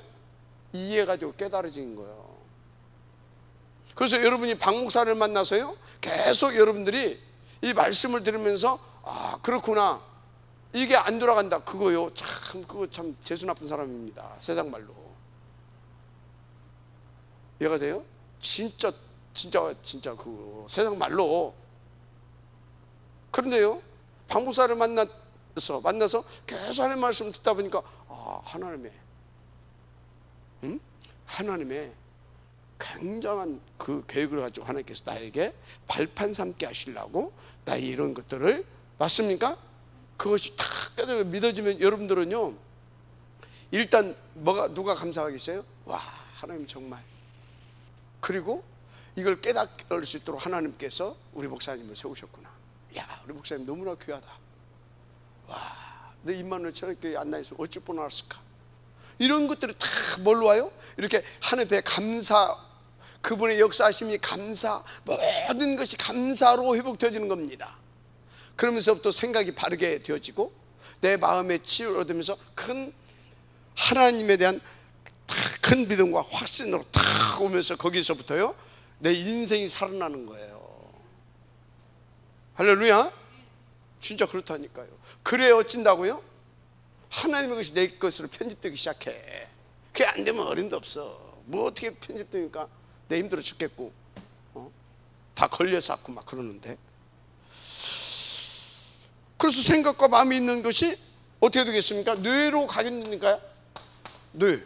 이해가 되고 깨달아진 거예요. 그래서 여러분이 박 목사를 만나서요, 계속 여러분들이 이 말씀을 들으면서 아, 그렇구나, 이게 안 돌아간다, 그거 참 재수 나쁜 사람입니다, 세상 말로. 이해가 돼요? 진짜 그 세상 말로. 그런데요, 박 목사를 만나서 계속 하나님 말씀을 듣다 보니까 아, 하나님의 굉장한 그 계획을 가지고 하나님께서 나에게 발판 삼게 하시려고 나의 이런 것들을, 맞습니까? 그것이 다 믿어지면 여러분들은요, 일단 누가 감사하겠어요? 와, 하나님 정말. 그리고 이걸 깨닫을 수 있도록 하나님께서 우리 목사님을 세우셨구나. 야, 우리 목사님 너무나 귀하다. 와, 내 입만으로 저렇게 안 나있으면 어찌 뻔했을까. 이런 것들이 다 뭘로 와요? 이렇게 하나님의 감사, 그분의 역사하심이 감사, 모든 것이 감사로 회복되어지는 겁니다. 그러면서부터 생각이 바르게 되어지고 내 마음의 치유를 얻으면서 큰 하나님에 대한 큰 믿음과 확신으로 탁 오면서 거기서부터요, 내 인생이 살아나는 거예요. 할렐루야. 진짜 그렇다니까요. 그래 어찐다고요? 하나님의 것이 내 것으로 편집되기 시작해. 그게 안 되면 어림도 없어. 뭐 어떻게 편집되니까 내 힘들어 죽겠고, 다 걸려서 왔고 막 그러는데. 그래서 생각과 마음이 있는 것이 어떻게 되겠습니까? 뇌로 가겠습니까? 뇌.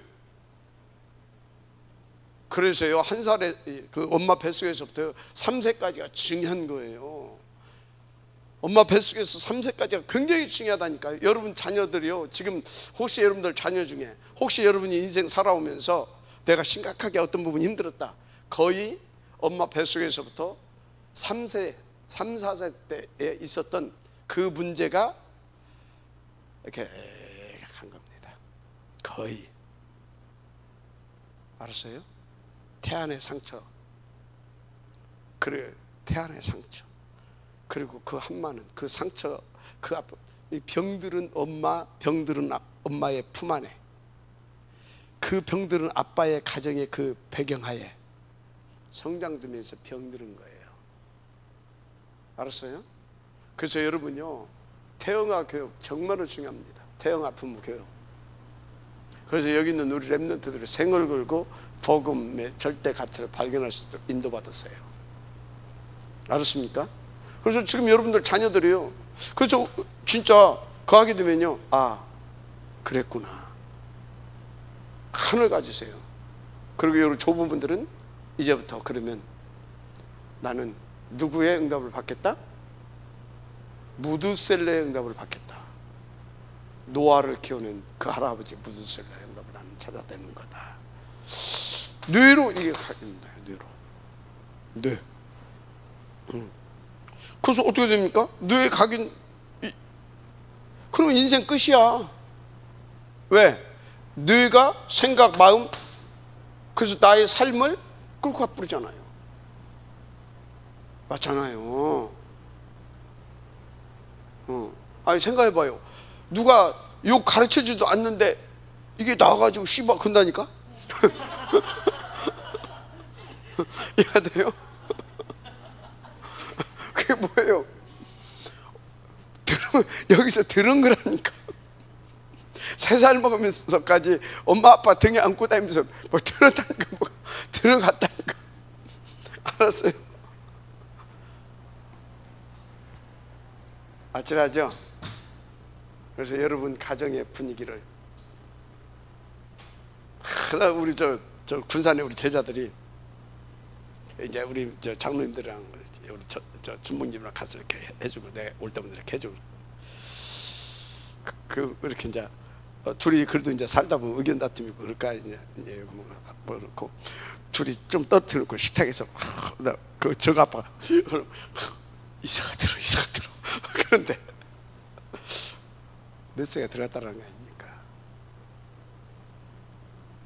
그래서요, 한 살에 그 엄마 뱃속에서부터 3세까지가 중요한 거예요. 엄마 뱃속에서 3세까지가 굉장히 중요하다니까요. 여러분 자녀들이요, 지금 혹시 여러분들 자녀 중에 혹시 여러분이 인생 살아오면서 내가 심각하게 어떤 부분이 힘들었다, 거의 엄마 뱃속에서부터 3세, 3, 4세 때에 있었던 그 문제가 이렇게 한 겁니다. 거의. 알았어요? 태안의 상처, 그래, 태안의 상처, 그리고 그 한마는 그 상처, 그 이 병들은 엄마의 품 안에, 그 병들은 아빠의 가정의 그 배경하에 성장되면서 병들은 거예요. 알았어요? 그래서 여러분요, 태영아 교육 정말로 중요합니다. 태영아 부모 교육. 그래서 여기 있는 우리 렘넌트들이 생을 걸고 복음의 절대 가치를 발견할 수 있도록 인도받았어요. 알았습니까? 그래서 지금 여러분들 자녀들이요, 그래서 진짜 그 하게 되면요, 아, 그랬구나, 하늘 가지세요. 그리고 여러분 좁은 분들은 이제부터 그러면 나는 누구의 응답을 받겠다? 무드셀라의 응답을 받겠다. 노아를 키우는 그 할아버지 무드셀라의 응답을 나는 찾아내는 거다. 뇌로 이게 가겠다. 뇌로. 뇌. 그래서 어떻게 됩니까? 뇌에 가긴, 그러면 인생 끝이야. 왜? 뇌가 생각, 마음, 그래서 나의 삶을 끌고 가버리잖아요. 맞잖아요. 아니 생각해봐요. 누가 욕 가르쳐주지도 않는데 이게 나와가지고 씨발 건다니까? 이해가 돼요? 그게 뭐예요? 여기서 들은 거라니까. 3살 먹으면서까지 엄마 아빠 등에 안고 다니면서 뭐 들었다니까, 뭐 들어갔다니까. 알았어요? 아찔하죠? 그래서 여러분 가정의 분위기를, 우리 저 군산에 우리 제자들이 이제 우리 저 장로님들이랑 우리 저 준목님이랑 가서 이렇게 해주고, 내가 올 때마다 이렇게 해주고, 이렇게 이제 둘이 그래도 이제 살다 보면 의견 다툼이 있고 그럴까, 이제 뭐 그렇고 둘이 좀 떨어뜨리고 식탁에서 저가 아빠가 이사가 들어 그런데 몇 세가 들어갔다는 거 아닙니까?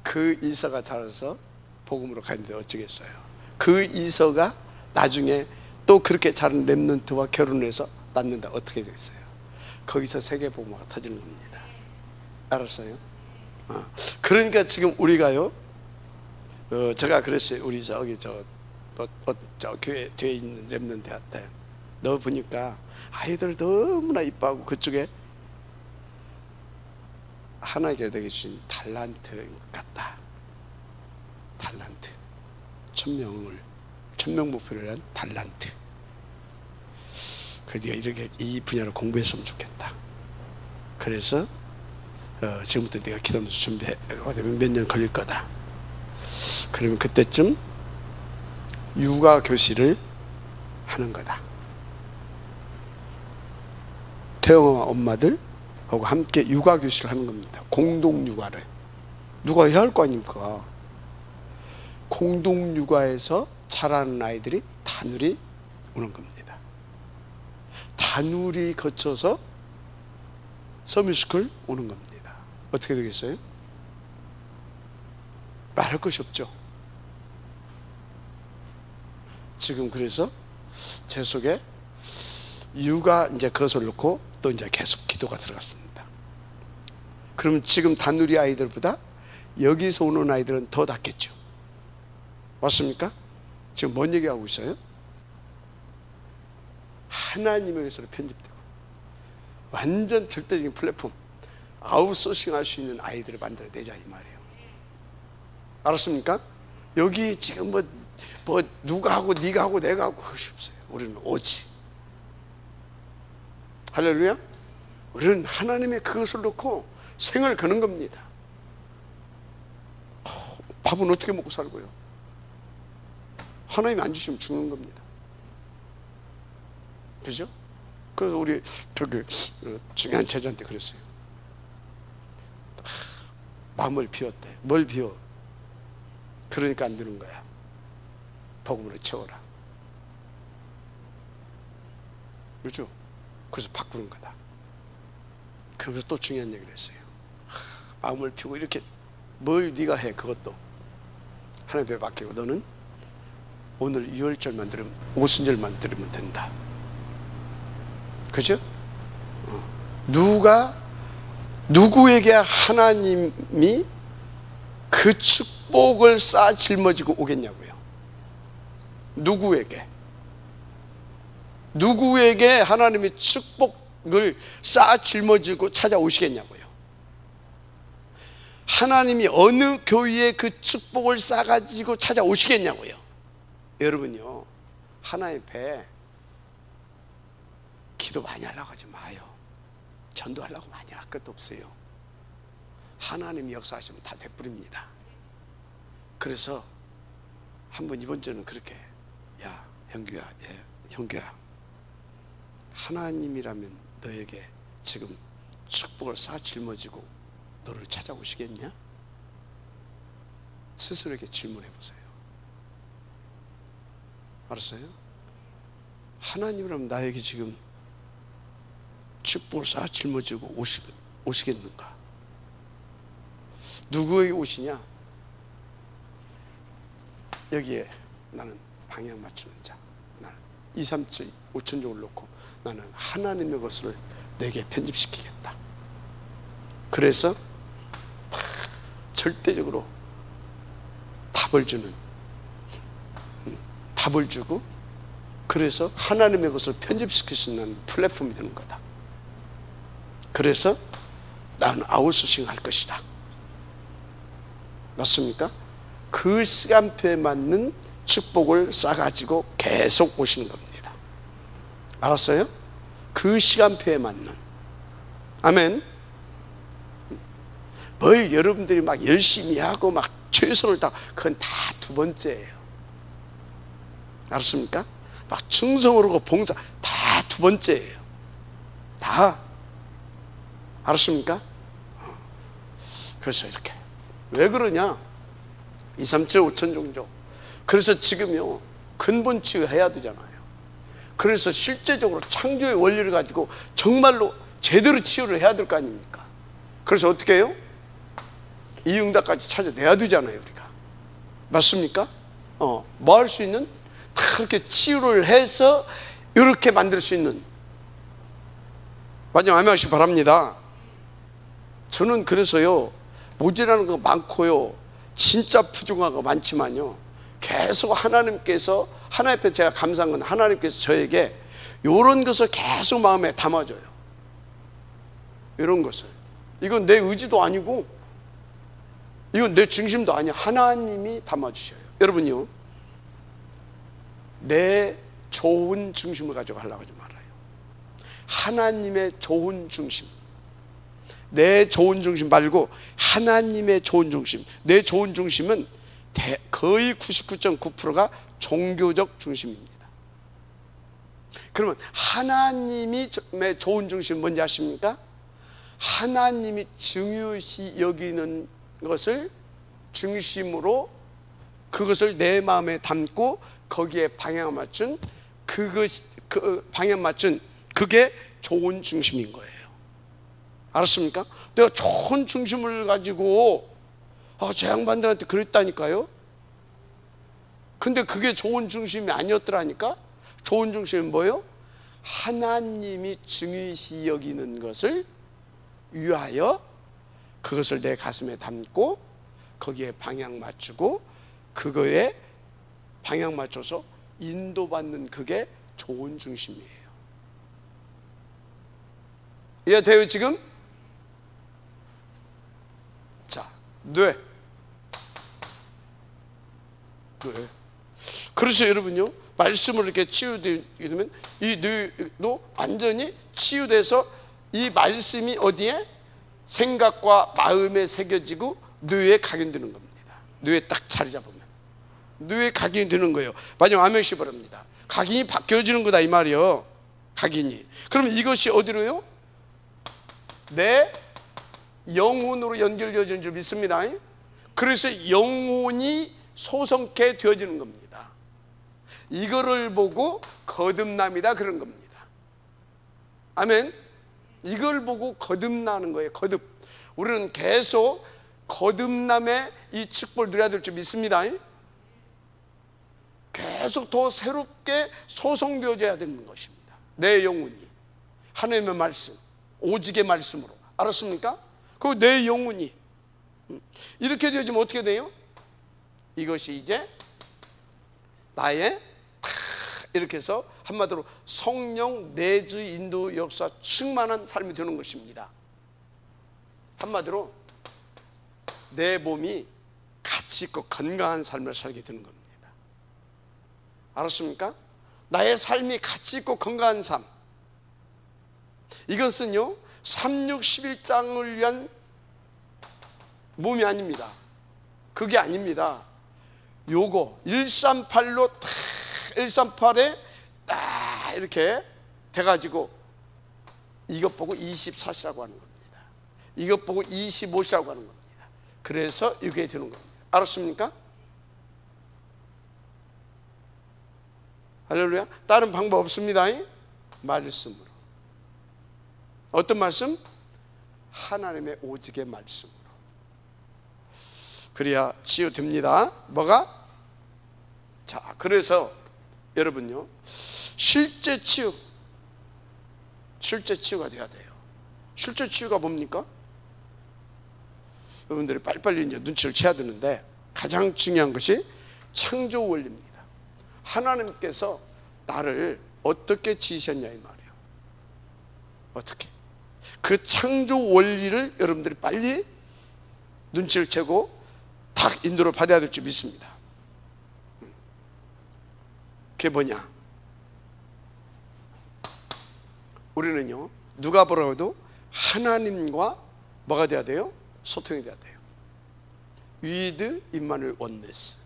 그 이서가 자라서 복음으로 가는데 어쩌겠어요? 그 이서가 나중에 또 그렇게 자른 렘넌트와 결혼해서 낳는다, 어떻게 되겠어요? 거기서 세계 복음화가 터지는 겁니다. 알았어요? 그러니까 지금 우리가요, 제가 그랬어요. 우리 저기 저 교회 뒤에 있는 렘넌트한테, 너 보니까 아이들 너무나 이뻐하고 그쪽에 하나님께 내게 주신 달란트인 것 같다. 달란트. 천명 목표를 한 달란트. 그래서 네가 이렇게 이 분야를 공부했으면 좋겠다. 그래서 지금부터 네가 기도하면서 준비하게 되면 몇 년 걸릴 거다. 그러면 그때쯤 육아 교실을 하는 거다. 태영아 엄마들하고 함께 육아 교실을 하는 겁니다. 공동 육아를 누가 해야 할 거 아닙니까? 공동 육아에서 자라는 아이들이 다누리 오는 겁니다. 다누리 거쳐서 서밋스쿨 오는 겁니다. 어떻게 되겠어요? 말할 것이 없죠. 지금 그래서 제 속에 육아 이제 그것을 놓고 또 이제 계속 기도가 들어갔습니다. 그럼 지금 다누리 아이들보다 여기서 오는 아이들은 더 낫겠죠. 맞습니까? 지금 뭔 얘기하고 있어요? 하나님의 것으로 편집되고 완전 절대적인 플랫폼, 아웃소싱 할 수 있는 아이들을 만들어내자 이 말이에요. 알았습니까? 여기 지금 뭐 누가 하고 네가 하고 내가 하고 그것이 없어요. 우리는 오직 할렐루야. 우리는 하나님의 그것을 놓고 생을 거는 겁니다. 밥은 어떻게 먹고 살고요? 하나님이 안 주시면 죽는 겁니다. 그죠? 그래서 우리 저기 중요한 제자한테 그랬어요. 마음을 비웠대. 뭘 비워? 그러니까 안 되는 거야. 복음으로 채워라. 그렇죠? 그래서 바꾸는 거다. 그러면서 또 중요한 얘기를 했어요. 마음을 피우고 이렇게 뭘 네가 해. 그것도 하나님께 맡기고 너는 오늘 2월절만 들으면 오순절만 들으면 된다. 그죠? 누구에게 하나님이 그 축복을 쌓아 짊어지고 오겠냐고요. 누구에게 하나님이 축복을 쌓아 짊어지고 찾아오시겠냐고요. 하나님이 어느 교회에 그 축복을 쌓아가지고 찾아오시겠냐고요. 여러분요, 하나님 배 기도 많이 하려고 하지 마요. 전도하려고 많이 할 것도 없어요. 하나님이 역사하시면 다 되뿌립니다. 그래서 한번 이번 주는 그렇게, 야 형규야, 하나님이라면 너에게 지금 축복을 쌓아 짊어지고 너를 찾아오시겠냐? 스스로에게 질문해 보세요. 알았어요? 하나님이라면 나에게 지금 축복을 쌓아 짊어지고 오시겠는가? 누구에게 오시냐? 여기에 나는 방향 맞추는 자, 나는 2, 3천, 5천종을 놓고 나는 하나님의 것을 내게 편집시키겠다. 그래서 절대적으로 답을 주고, 그래서 하나님의 것을 편집시킬 수 있는 플랫폼이 되는 거다. 그래서 나는 아웃소싱 할 것이다. 맞습니까? 그 시간표에 맞는 축복을 싸가지고 계속 오시는 겁니다. 알았어요? 그 시간표에 맞는. 아멘. 뭘 여러분들이 막 열심히 하고 막 최선을 다, 그건 다 두 번째예요. 알았습니까? 막 충성을 하고 봉사 다 두 번째예요. 다. 알았습니까? 그래서 이렇게 왜 그러냐? 2, 3, 7, 5천 정도. 그래서 지금요 근본 치유해야 되잖아요. 그래서 실제적으로 창조의 원리를 가지고 정말로 제대로 치유를 해야 될 거 아닙니까? 그래서 어떻게 해요? 이응답까지 찾아내야 되잖아요, 우리가. 맞습니까? 뭐 할 수 있는? 다 그렇게 치유를 해서 이렇게 만들 수 있는. 마지막 아멘 하시기 바랍니다. 저는 그래서요, 모자라는 거 많고요, 진짜 부족한 거 많지만요, 계속 하나님께서, 하나님 앞에 제가 감사한 건 하나님께서 저에게 이런 것을 계속 마음에 담아줘요. 이런 것을. 이건 내 의지도 아니고 이건 내 중심도 아니야. 하나님이 담아주셔요. 여러분요, 내 좋은 중심을 가지고 하려고 하지 말아요. 하나님의 좋은 중심, 내 좋은 중심 말고 하나님의 좋은 중심. 내 좋은 중심은 거의 99.9%가 종교적 중심입니다. 그러면 하나님의 좋은 중심은 뭔지 아십니까? 하나님이 중요시 여기는 것을 중심으로 그것을 내 마음에 담고 거기에 방향 맞춘 그 방향 맞춘 그게 좋은 중심인 거예요. 알았습니까? 내가 좋은 중심을 가지고 저 양반들한테 그랬다니까요. 근데 그게 좋은 중심이 아니었더라니까. 좋은 중심은 뭐예요? 하나님이 중요시 여기는 것을 위하여 그것을 내 가슴에 담고 거기에 방향 맞추고 그거에 방향 맞춰서 인도받는 그게 좋은 중심이에요. 이해돼요 지금? 자, 뇌. 그래서 여러분요, 말씀을 이렇게 치유되게 되면 이 뇌도 완전히 치유돼서 이 말씀이 어디에? 생각과 마음에 새겨지고 뇌에 각인되는 겁니다. 뇌에 딱 자리 잡으면 뇌에 각인이 되는 거예요. 마지막 아멘시 바랍니다. 각인이 바뀌어지는 거다 이 말이요. 각인이. 그럼 이것이 어디로요? 내 영혼으로 연결되어지는 줄 믿습니다. 그래서 영혼이 소성케 되어지는 겁니다. 이거를 보고 거듭남이다 그런 겁니다. 아멘. 이걸 보고 거듭나는 거예요. 거듭. 우리는 계속 거듭남의 이 축복을 누려야 될 줄 믿습니다. 계속 더 새롭게 소성되어져야 되는 것입니다. 내 영혼이 하나님의 말씀, 오직의 말씀으로. 알았습니까? 그 내 영혼이 이렇게 되어지면 어떻게 돼요? 이것이 이제 나의 이렇게 해서 한마디로 성령 내주 인도 역사 충만한 삶이 되는 것입니다. 한마디로 내 몸이 가치 있고 건강한 삶을 살게 되는 겁니다. 알았습니까? 나의 삶이 가치 있고 건강한 삶, 이것은요 3, 6, 11장을 위한 몸이 아닙니다. 그게 아닙니다. 요거 138로 138에 딱 이렇게 돼가지고 이것 보고 24시라고 하는 겁니다. 이것 보고 25시라고 하는 겁니다. 그래서 이게 되는 겁니다. 알았습니까? 할렐루야. 다른 방법 없습니다. 말씀으로. 어떤 말씀? 하나님의 오직의 말씀으로. 그래야 치유됩니다. 뭐가? 자, 그래서 여러분요, 실제 치유가 돼야 돼요. 실제 치유가 뭡니까? 여러분들이 빨리빨리 이제 눈치를 채야 되는데 가장 중요한 것이 창조 원리입니다. 하나님께서 나를 어떻게 지으셨냐 이 말이에요. 어떻게? 그 창조 원리를 여러분들이 빨리 눈치를 채고 딱 인도를 받아야 될 줄 믿습니다. 그게 뭐냐? 우리는요, 누가 뭐라고 해도 하나님과 뭐가 돼야 돼요? 소통이 돼야 돼요. 위드 임마누엘 원네스.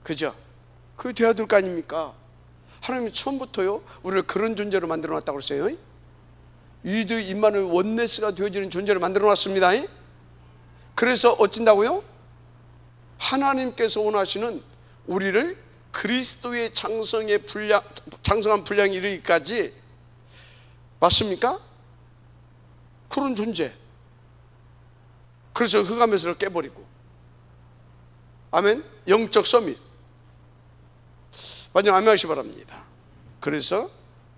그죠? 그게 돼야 될 거 아닙니까? 하나님이 처음부터요 우리를 그런 존재로 만들어 놨다고 그랬어요. 위드 임마누엘 원네스가 되어지는 존재를 만들어 놨습니다. 그래서 어쩐다고요? 하나님께서 원하시는 우리를 그리스도의 장성한 분량에 이르기까지, 맞습니까? 그런 존재. 그래서 흑암에서를 깨버리고, 아멘. 영적 서밋. 마지막 아멘 하시기 바랍니다. 그래서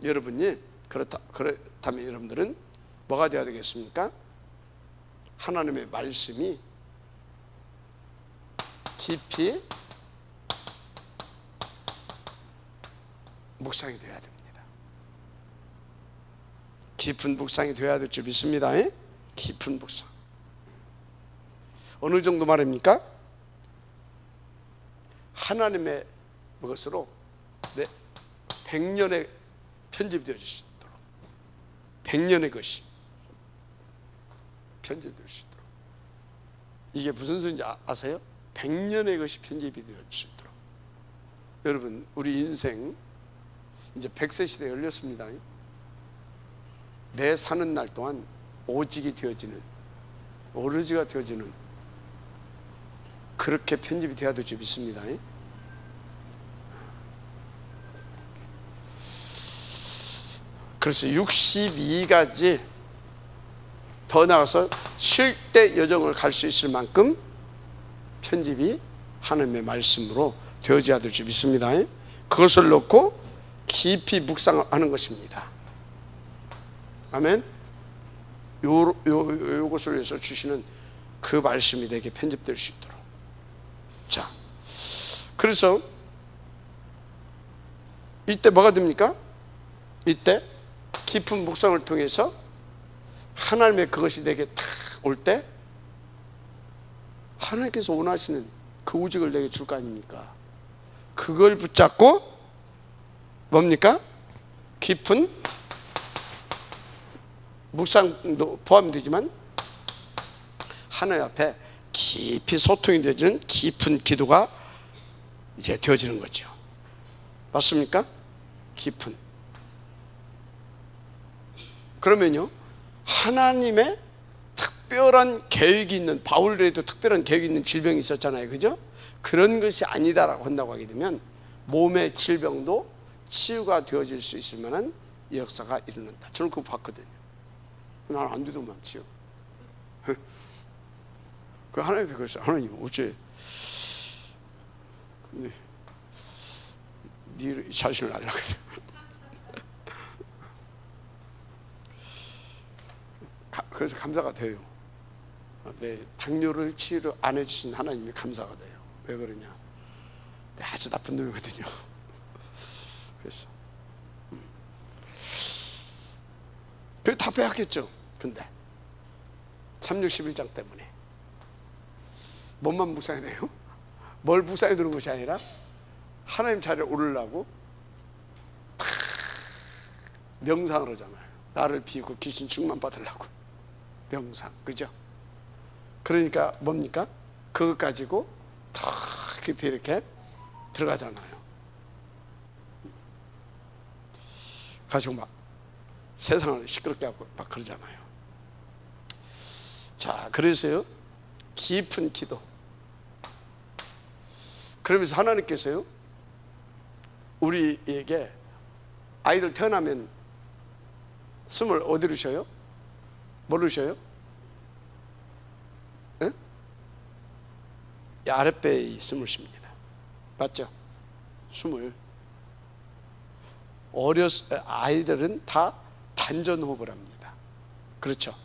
여러분이 그렇다면 여러분들은 뭐가 되어야 되겠습니까? 하나님의 말씀이 깊이 묵상이 되어야 됩니다. 깊은 묵상이 되어야 될 줄 믿습니다. 깊은 묵상. 어느 정도 말입니까? 하나님의 것으로 100년에 편집되어 수 있도록, 100년의 것이 편집될 수 있도록. 이게 무슨 소리인지 아세요? 100년의 것이 편집이 될 수 있도록. 여러분, 우리 인생 이제 100세 시대에 열렸습니다. 내 사는 날 동안 오직이 되어지는, 오르지가 되어지는, 그렇게 편집이 되어야 될 줄 믿습니다. 그래서 62가지 더 나아가서 쉴대 여정을 갈 수 있을 만큼 편집이 하나님의 말씀으로 되어져야 될 줄 믿습니다. 그것을 놓고 깊이 묵상하는 것입니다. 아멘. 요것을 위해서 주시는 그 말씀이 내게 편집될 수 있도록. 자, 그래서 이때 뭐가 됩니까? 이때 깊은 묵상을 통해서 하나님의 그것이 내게 딱 올 때 하나님께서 원하시는 그 오직을 내게 줄 거 아닙니까? 그걸 붙잡고 뭡니까? 깊은 묵상도 포함되지만 하나님 앞에 깊이 소통이 되어지는 깊은 기도가 이제 되어지는 거죠. 맞습니까? 깊은. 그러면요, 하나님의 특별한 계획이 있는, 바울에도 특별한 계획이 있는 질병이 있었잖아요. 그죠? 그런 것이 아니다라고 한다고 하게 되면 몸의 질병도 치유가 되어질 수 있을 만한 역사가 일어난다. 저는 그거 봤거든요. 나는 안 되더만 치유. 그 하나님께 그랬어요. 하나님 어째 네 자신을 알라 그래. 그래서 감사가 돼요. 내 당뇨를 치료 안 해주신 하나님이 감사가 돼요. 왜 그러냐? 내가 아주 나쁜 놈이거든요. 그래서 그래 다 빼앗겼죠. 근데 361장 때문에 몸만 묵상해야 돼요. 뭘 묵상해 두는 것이 아니라 하나님 자리에 오르려고 명상을 하잖아요. 나를 비우고 귀신 충만 받으려고 명상, 그죠? 그러니까 뭡니까? 그것 가지고 더 깊이 이렇게 들어가잖아요. 가지고 막 세상을 시끄럽게 하고 막 그러잖아요. 자, 그래서요, 깊은 기도. 그러면서 하나님께서요, 우리에게 아이들 태어나면 숨을 어디로 쉬어요? 뭘로 쉬어요? 네? 이 아랫배에 숨을 쉽니다. 맞죠? 숨을. 아이들은 다 단전호흡을 합니다. 그렇죠?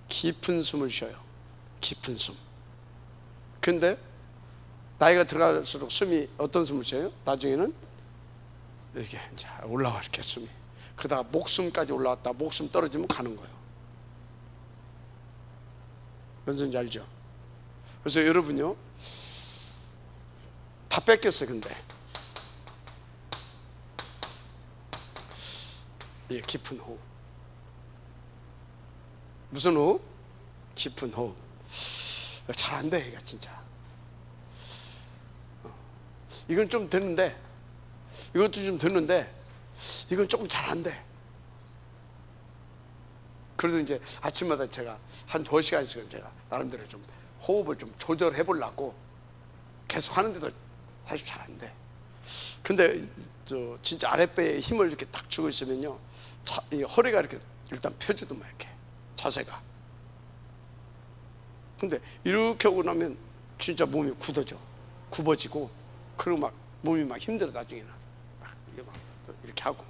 깊은 숨을 쉬어요. 깊은 숨. 근데 나이가 들어갈수록 숨이 어떤 숨을 쉬어요? 나중에는 이렇게 이제 올라와, 이렇게 숨이. 그러다가 목숨까지 올라왔다 목숨 떨어지면 가는 거예요. 무슨 소리인지 알죠? 그래서 여러분요, 다 뺏겼어요. 근데 예, 깊은 호흡. 무슨 호흡? 깊은 호흡. 잘 안 돼, 이거 진짜. 이건 좀 되는데, 이것도 좀 되는데, 이건 조금 잘 안 돼. 그래도 이제 아침마다 제가 한 2시간씩은 제가 나름대로 좀 호흡을 좀 조절해 보려고 계속 하는데도 사실 잘 안 돼. 근데 진짜 아랫배에 힘을 이렇게 딱 주고 있으면요, 이 허리가 이렇게 일단 펴지더만, 이렇게 자세가. 근데 이렇게 하고 나면 진짜 몸이 굳어져, 굽어지고, 그리고 막 몸이 막 힘들어. 나중에는 막 이렇게 하고.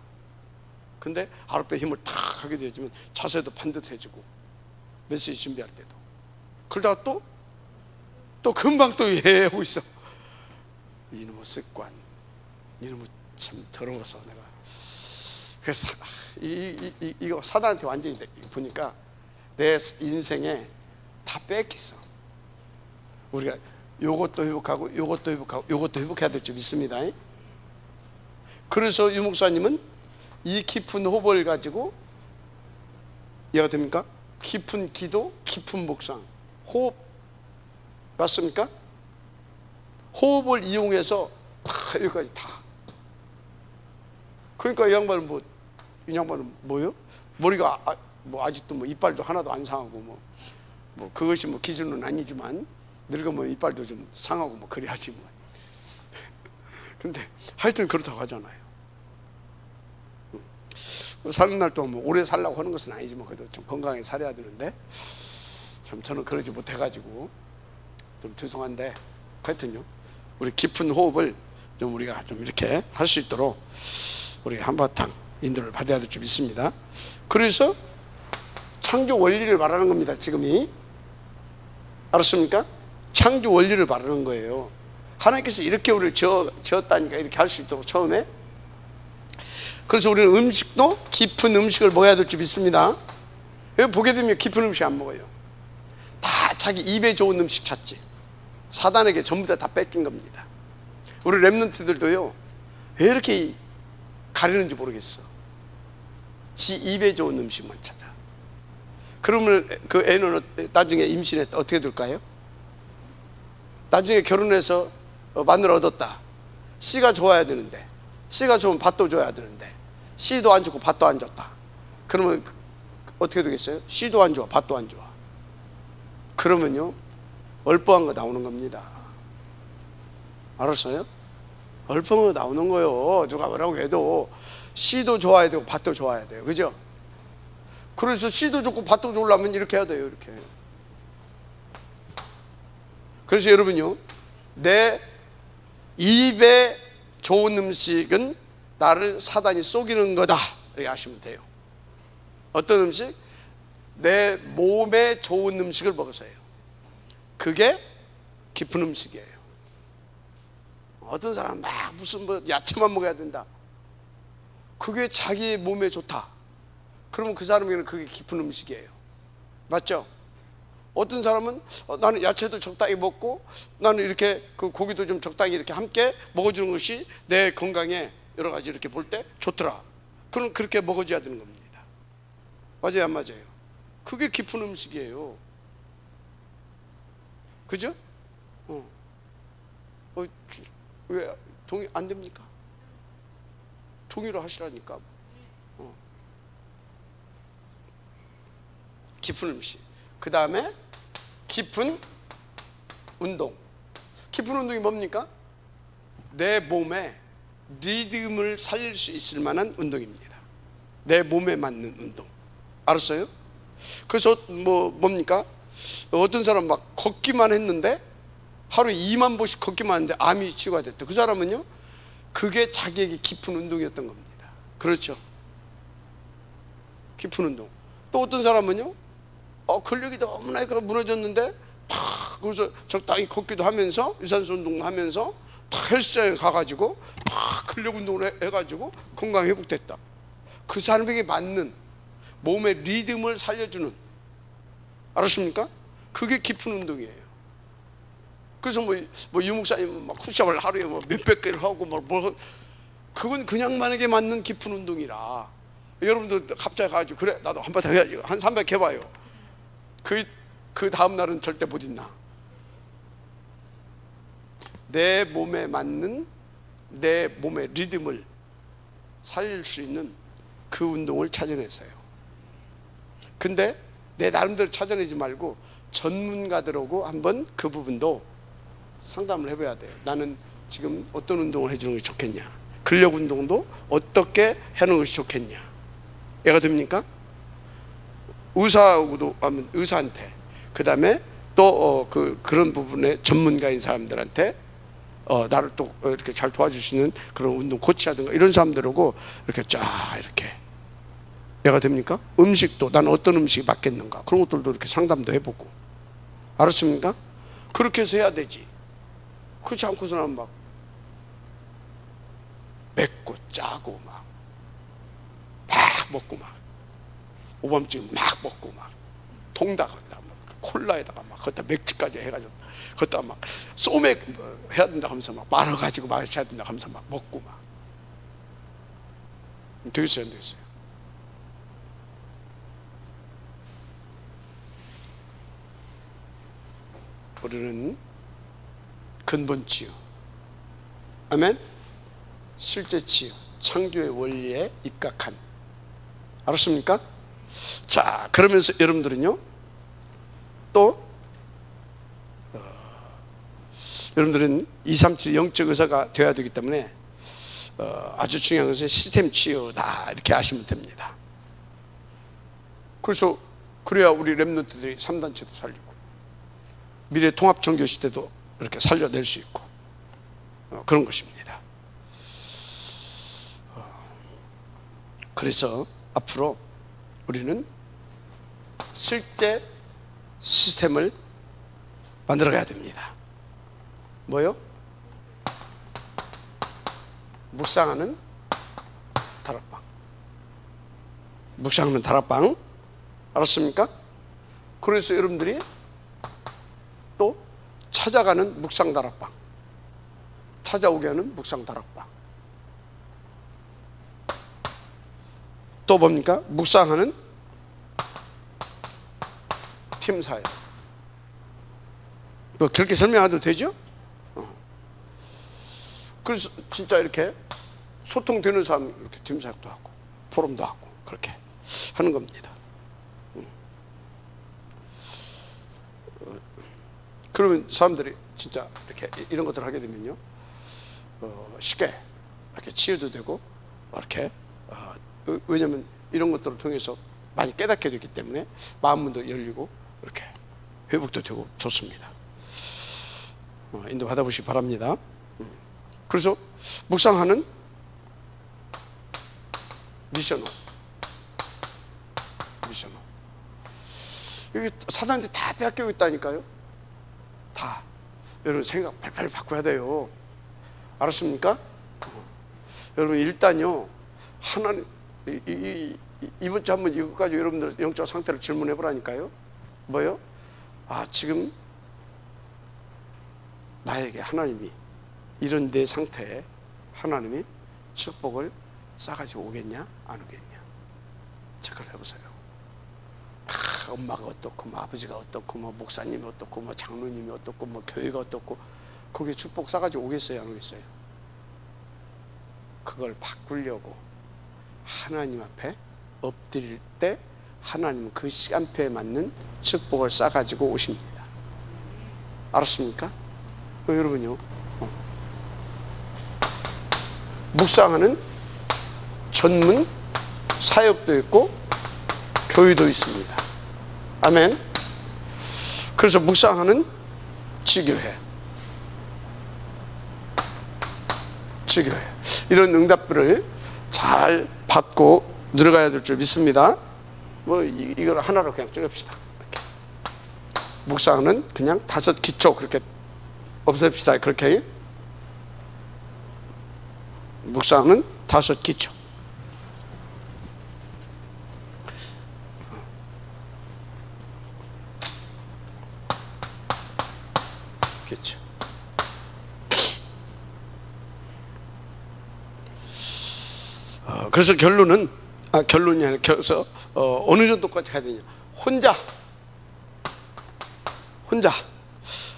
근데 아랫배 힘을 탁 하게 되어지면 자세도 반듯해지고, 메시지 준비할 때도. 그러다가 또 금방 또 얘기하고 있어. 이놈의 습관, 이놈의 참 더러워서 내가. 그래서 이거 사단한테 완전히 보니까 내 인생에 다 뺏겼어. 우리가 요것도 회복하고 요것도 회복하고 요것도 회복해야 될 줄 믿습니다. 그래서 유 목사님은 이 깊은 호흡을 가지고, 이해가 됩니까? 깊은 기도, 깊은 묵상, 호흡, 맞습니까? 호흡을 이용해서 다 여기까지 다. 그러니까 이 양반은 뭐요? 머리가 아직도 뭐 이빨도 하나도 안 상하고 뭐 그것이 뭐 기준은 아니지만 늙으면 이빨도 좀 상하고 뭐 그래야지 뭐. 근데 하여튼 그렇다고 하잖아요. 사는 날 동안 뭐 오래 살라고 하는 것은 아니지만 그래도 좀 건강하게 살아야 되는데 참 저는 그러지 못해가지고 좀 죄송한데, 하여튼요, 우리 깊은 호흡을 좀 우리가 좀 이렇게 할 수 있도록 우리 한바탕 인도를 받아야 될 줄 믿습니다. 그래서 창조 원리를 말하는 겁니다. 지금이 알았습니까? 창조 원리를 말하는 거예요. 하나님께서 이렇게 우리를 지었다니까 이렇게 할 수 있도록 처음에. 그래서 우리는 음식도 깊은 음식을 먹어야 될 줄 믿습니다. 여기 보게 되면 깊은 음식 안 먹어요. 다 자기 입에 좋은 음식 찾지. 사단에게 전부 다 뺏긴 겁니다. 우리 랩런트들도요, 왜 이렇게 가리는지 모르겠어. 지 입에 좋은 음식만 찾아. 그러면 그 애는 나중에 임신해 어떻게 될까요? 나중에 결혼해서 마누라 얻었다. 씨가 좋아야 되는데, 씨가 좋으면 밭도 줘야 되는데 씨도 안 좋고 밭도 안 줬다. 그러면 어떻게 되겠어요? 씨도 안 좋아, 밭도 안 좋아. 그러면요, 얼빵한 거 나오는 겁니다. 알았어요? 얼빵한 거 나오는 거요. 누가 뭐라고 해도 씨도 좋아야 되고 밭도 좋아야 돼요. 그죠? 그래서 씨도 좋고 밭도 좋으려면 이렇게 해야 돼요. 이렇게. 그래서 여러분요, 내 입에 좋은 음식은 나를 사단이 속이는 거다, 이렇게 아시면 돼요. 어떤 음식? 내 몸에 좋은 음식을 먹어서요. 그게 깊은 음식이에요. 어떤 사람은 막 무슨 뭐 야채만 먹어야 된다. 그게 자기 몸에 좋다. 그러면 그 사람에게는 그게 깊은 음식이에요. 맞죠? 어떤 사람은 나는 야채도 적당히 먹고 나는 이렇게 그 고기도 좀 적당히 이렇게 함께 먹어주는 것이 내 건강에 여러 가지 이렇게 볼 때 좋더라. 그럼 그렇게 먹어줘야 되는 겁니다. 맞아요, 안 맞아요? 그게 깊은 음식이에요. 그죠? 왜 동의 안 됩니까? 동의를 하시라니까. 깊은 음식. 그 다음에 깊은 운동. 깊은 운동이 뭡니까? 내 몸에 리듬을 살릴 수 있을 만한 운동입니다. 내 몸에 맞는 운동. 알았어요? 그래서 뭡니까? 어떤 사람 막 걷기만 했는데 하루에 2만 보씩 걷기만 했는데 암이 치유가 됐다. 그 사람은요, 그게 자기에게 깊은 운동이었던 겁니다. 그렇죠? 깊은 운동. 또 어떤 사람은요, 근력이 너무나 무너졌는데 탁 그래서 적당히 걷기도 하면서 유산소 운동도 하면서 탁 헬스장에 가가지고 탁 근력 운동을 해가지고 건강 회복됐다. 그 사람에게 맞는 몸의 리듬을 살려주는, 알았습니까? 그게 깊은 운동이에요. 그래서 유 목사님 막 푸시업을 하루에 몇백 개를 하고 그건 그냥만에게 맞는 깊은 운동이라. 여러분들 갑자기 가지고 그래 나도 한바탕 해야지 한 300 해봐요. 그 다음 날은 절대 못 있나. 내 몸에 맞는 내 몸의 리듬을 살릴 수 있는 그 운동을 찾아냈어요. 근데 내 나름대로 찾아내지 말고 전문가들하고 한번 그 부분도 상담을 해봐야 돼요. 나는 지금 어떤 운동을 해주는 것이 좋겠냐, 근력 운동도 어떻게 해놓은 것이 좋겠냐. 이해가 됩니까? 의사하고도 하면 의사한테, 그 다음에 또 그런 부분에 전문가인 사람들한테 나를 또 이렇게 잘 도와줄 수 있는 그런 운동 코치라든가 이런 사람들하고 이렇게 쫙 이렇게 이해가 됩니까? 음식도 난 어떤 음식이 맞겠는가, 그런 것들도 이렇게 상담도 해보고. 알았습니까? 그렇게 해서 해야 되지. 그렇지 않고서는 막 맵고 짜고 막 먹고 막 오밤중에 막 먹고 막 통닭에다가 막 콜라에다가 막 거기다 맥주까지 해가지고 거기다 막 소맥 해야 된다 하면서 막 말아가지고 마셔야 된다 하면서 막 먹고 막. 되겠어요, 안 되겠어요? 우리는 근본 치유, 아멘, 실제 치유, 창조의 원리에 입각한. 알았습니까? 자, 그러면서 여러분들은요 또 여러분들은 237 영적 의사가 되어야 되기 때문에 아주 중요한 것은 시스템 치유다, 이렇게 하시면 됩니다. 그래서 그래야 우리 렘넌트들이 3단체도 살리고 미래 통합 종교 시대도 이렇게 살려낼 수 있고 그런 것입니다. 그래서 앞으로 우리는 실제 시스템을 만들어 가야 됩니다. 뭐요? 묵상하는 다락방. 묵상하는 다락방. 알았습니까? 그래서 여러분들이 또 찾아가는 묵상 다락방, 찾아오게 하는 묵상 다락방. 또 뭡니까? 묵상하는 팀 사역. 뭐 그렇게 설명해도 되죠? 그래서 진짜 이렇게 소통되는 사람 이렇게 팀 사역도 하고 포럼도 하고 그렇게 하는 겁니다. 그러면 사람들이 진짜 이렇게 이런 것들을 하게 되면요 쉽게 이렇게 치유도 되고 이렇게 왜냐하면 이런 것들을 통해서 많이 깨닫게 되기 때문에 마음문도 열리고 이렇게 회복도 되고 좋습니다. 인도 받아보시기 바랍니다. 그래서 묵상하는 미션호. 여기 사장한테 다 빼앗기고 있다니까요. 다. 여러분 생각 발발 바꿔야 돼요. 알았습니까? 여러분 일단요 하나님 이번 주 한번 이것 가지고 여러분들 영적 상태를 질문해 보라니까요. 뭐요? 아, 지금 나에게 하나님이 이런 내 상태에 하나님이 축복을 싸가지고 오겠냐 안 오겠냐 체크를 해보세요. 엄마가 어떻고 뭐 아버지가 어떻고 뭐 목사님이 어떻고 뭐 장로님이 어떻고 뭐 교회가 어떻고 거기에 축복 싸가지고 오겠어요 안 오겠어요? 그걸 바꾸려고 하나님 앞에 엎드릴 때 하나님은 그 시간표에 맞는 축복을 싸가지고 오십니다. 알았습니까? 여러분요 묵상하는 전문 사역도 있고 교회도 있습니다. 아멘. 그래서 묵상하는 지교회 이런 응답들을 잘 받고 들어가야 될 줄 믿습니다. 뭐 이걸 하나로 그냥 줄여봅시다. 이렇게. 묵상은 그냥 5 기초 그렇게 없앱시다. 그렇게 묵상은 5 기초. 기초. 그래서 결론이 아니라 그래서 어느 정도까지 가야 되냐? 혼자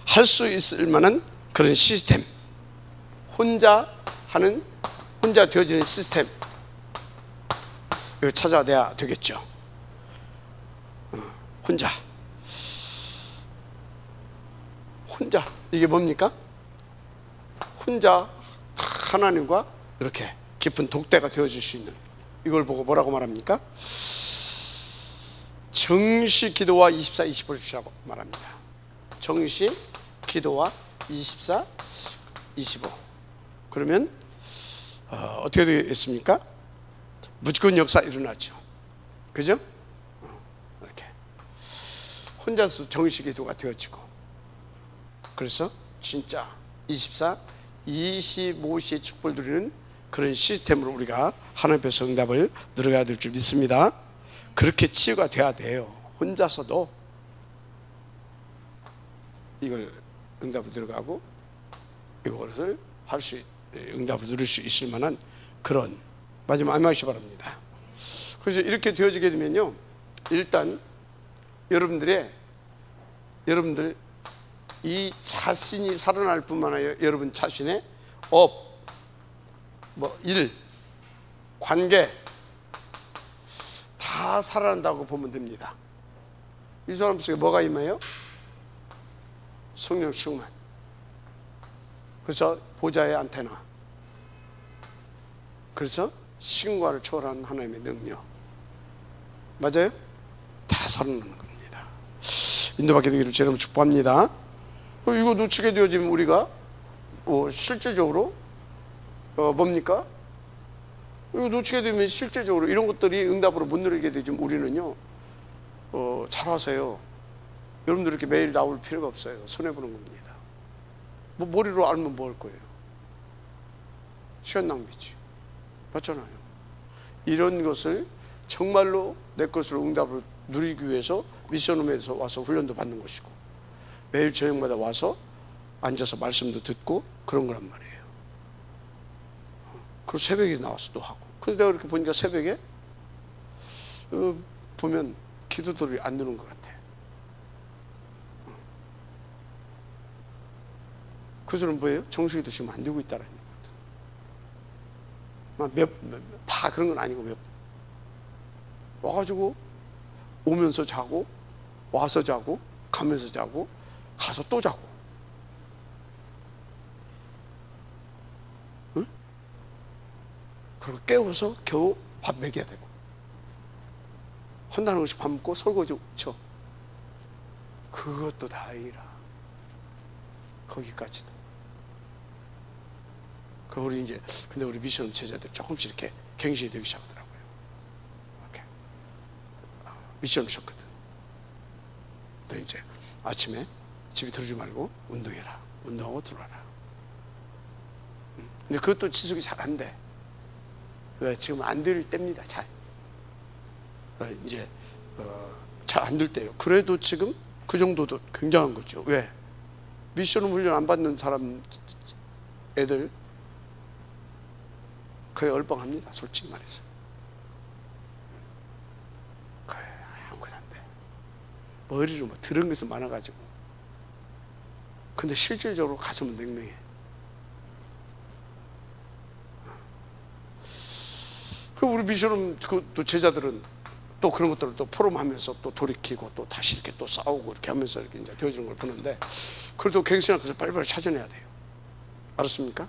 할 수 있을 만한 그런 시스템, 혼자 되어지는 시스템 이걸 찾아내야 되겠죠. 혼자 이게 뭡니까? 혼자 하나님과 이렇게 깊은 독대가 되어질 수 있는, 이걸 보고 뭐라고 말합니까? 정시 기도와 24, 25라고 말합니다. 정시 기도와 24, 25. 그러면 어떻게 되겠습니까? 무조건 역사 일어나죠. 그죠? 이렇게 혼자서 정식기도가 되어지고, 그래서 진짜 24, 25시의 축복을 누리는 그런 시스템으로 우리가 하나님 앞에서 응답을 누려야 될 줄 믿습니다. 그렇게 치유가 돼야 돼요. 혼자서도 이걸 응답을 들어가고 이것을 할 수, 응답을 누릴 수 있을 만한 그런, 마지막 암하시 바랍니다. 그래서 이렇게 되어지게 되면요, 일단 여러분들 이 자신이 살아날 뿐만 아니라 여러분 자신의 업, 일, 관계 다 살아난다고 보면 됩니다. 이 사람 속에 뭐가 임해요? 성령 충만. 그래서 보좌의 안테나. 그래서 신과를 초월한 하나님의 능력. 맞아요? 다 살아나는 겁니다. 인도받게 되기를 주님으로 축복합니다. 이거 놓치게 되어지면 우리가 실질적으로 뭡니까? 이거 놓치게 되면 실제적으로 이런 것들이 응답으로 못 누리게 되지만 우리는요, 잘하세요. 여러분들 이렇게 매일 나올 필요가 없어요. 손해보는 겁니다. 머리로 알면 뭐 할 거예요? 시간 낭비지. 맞잖아요. 이런 것을 정말로 내 것으로 응답으로 누리기 위해서 미션홈에서 와서 훈련도 받는 것이고, 매일 저녁마다 와서 앉아서 말씀도 듣고 그런 거란 말이에요. 그리고 새벽에 나와서 또 하고. 근데 내가 이렇게 보니까 새벽에 보면 기도들이 안 되는 것 같아. 그 소리는 뭐예요? 정수기도 지금 안 되고 있다라는 거거든. 다 그런 건 아니고, 와가지고 오면서 자고, 와서 자고, 가면서 자고, 가서 또 자고. 응? 그리고 깨워서 겨우 밥 먹여야 되고, 한다는 것이 밥 먹고 설거지 쳐. 그것도 다 아니라 거기까지도. 우리 이제 근데 우리 미션 제자들 조금씩 이렇게 갱신이 되기 시작하더라고요. 이렇게 미션을 셨거든. 너 이제 아침에 집에 들어오지 말고 운동해라. 운동하고 들어와라. 근데 그것도 지속이 잘 안 돼. 왜? 지금 안 될 때입니다. 잘. 이제 잘 안 될 때예요. 그래도 지금 그 정도도 굉장한 거죠. 왜? 미션 훈련 안 받는 사람 애들 거의 얼빵합니다. 솔직히 말해서. 거의 아무것도 안 돼. 머리로 들은 것이 많아가지고. 근데 실질적으로 가슴은 냉랭해. 그 우리 미션은 또 제자들은 또 그런 것들을 또 포럼하면서 또 돌이키고 또 다시 이렇게 또 싸우고 이렇게 하면서 이렇게 이제 되어지는 걸 보는데, 그래도 갱신할 것을 빨리빨리 찾아내야 돼요. 알았습니까?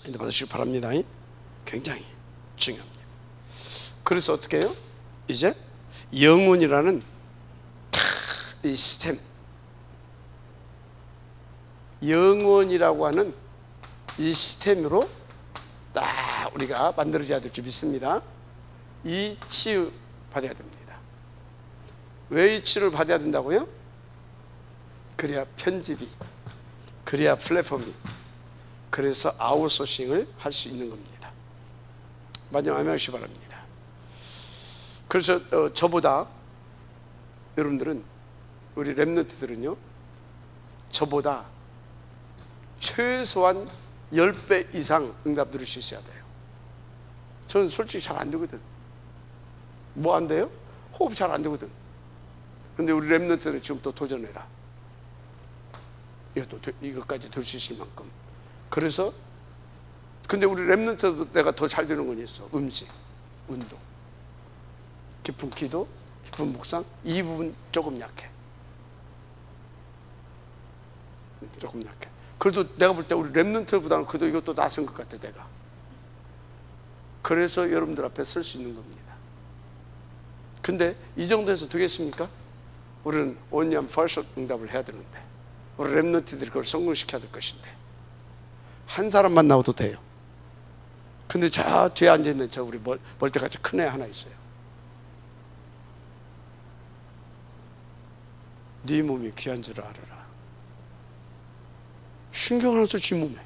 인도 받으시기 바랍니다. 굉장히 중요합니다. 그래서 어떻게 해요? 이제 영혼이라는 이 시스템, 영혼이라고 하는 이 시스템으로 딱 우리가 만들어져야 될 줄 믿습니다. 이 치유 받아야 됩니다. 왜 이 치유를 받아야 된다고요? 그래야 편집이, 그래야 플랫폼이, 그래서 아웃소싱을 할 수 있는 겁니다. 마지막 하시기 바랍니다. 그래서 저보다 여러분들은, 우리 렘넌트들은요, 저보다 최소한 10배 이상 응답 들을 수 있어야 돼요. 저는 솔직히 잘 안 되거든. 뭐 안 돼요? 호흡 잘 안 되거든. 근데 우리 렘넌트는 지금 또 도전해라. 이것까지 될 수 있을 만큼. 그래서 근데 우리 렘넌트도 내가 더 잘 되는 건 있어. 음식, 운동, 깊은 기도, 깊은 묵상. 이 부분 조금 약해. 조금 약해. 그래도 내가 볼 때 우리 렘넌트보다는 그래도 이것도 낫은 것 같아, 내가. 그래서 여러분들 앞에 설 수 있는 겁니다. 근데 이 정도에서 되겠습니까? 우리는 온유한 벌써 응답을 해야 되는데, 우리 렘넌트들이 그걸 성공시켜야 될 것인데, 한 사람만 나와도 돼요. 근데 저 뒤에 앉아있는 저 우리 멀때같이 큰 애 하나 있어요. 네 몸이 귀한 줄 알아라. 신경 안 써. 지 몸에.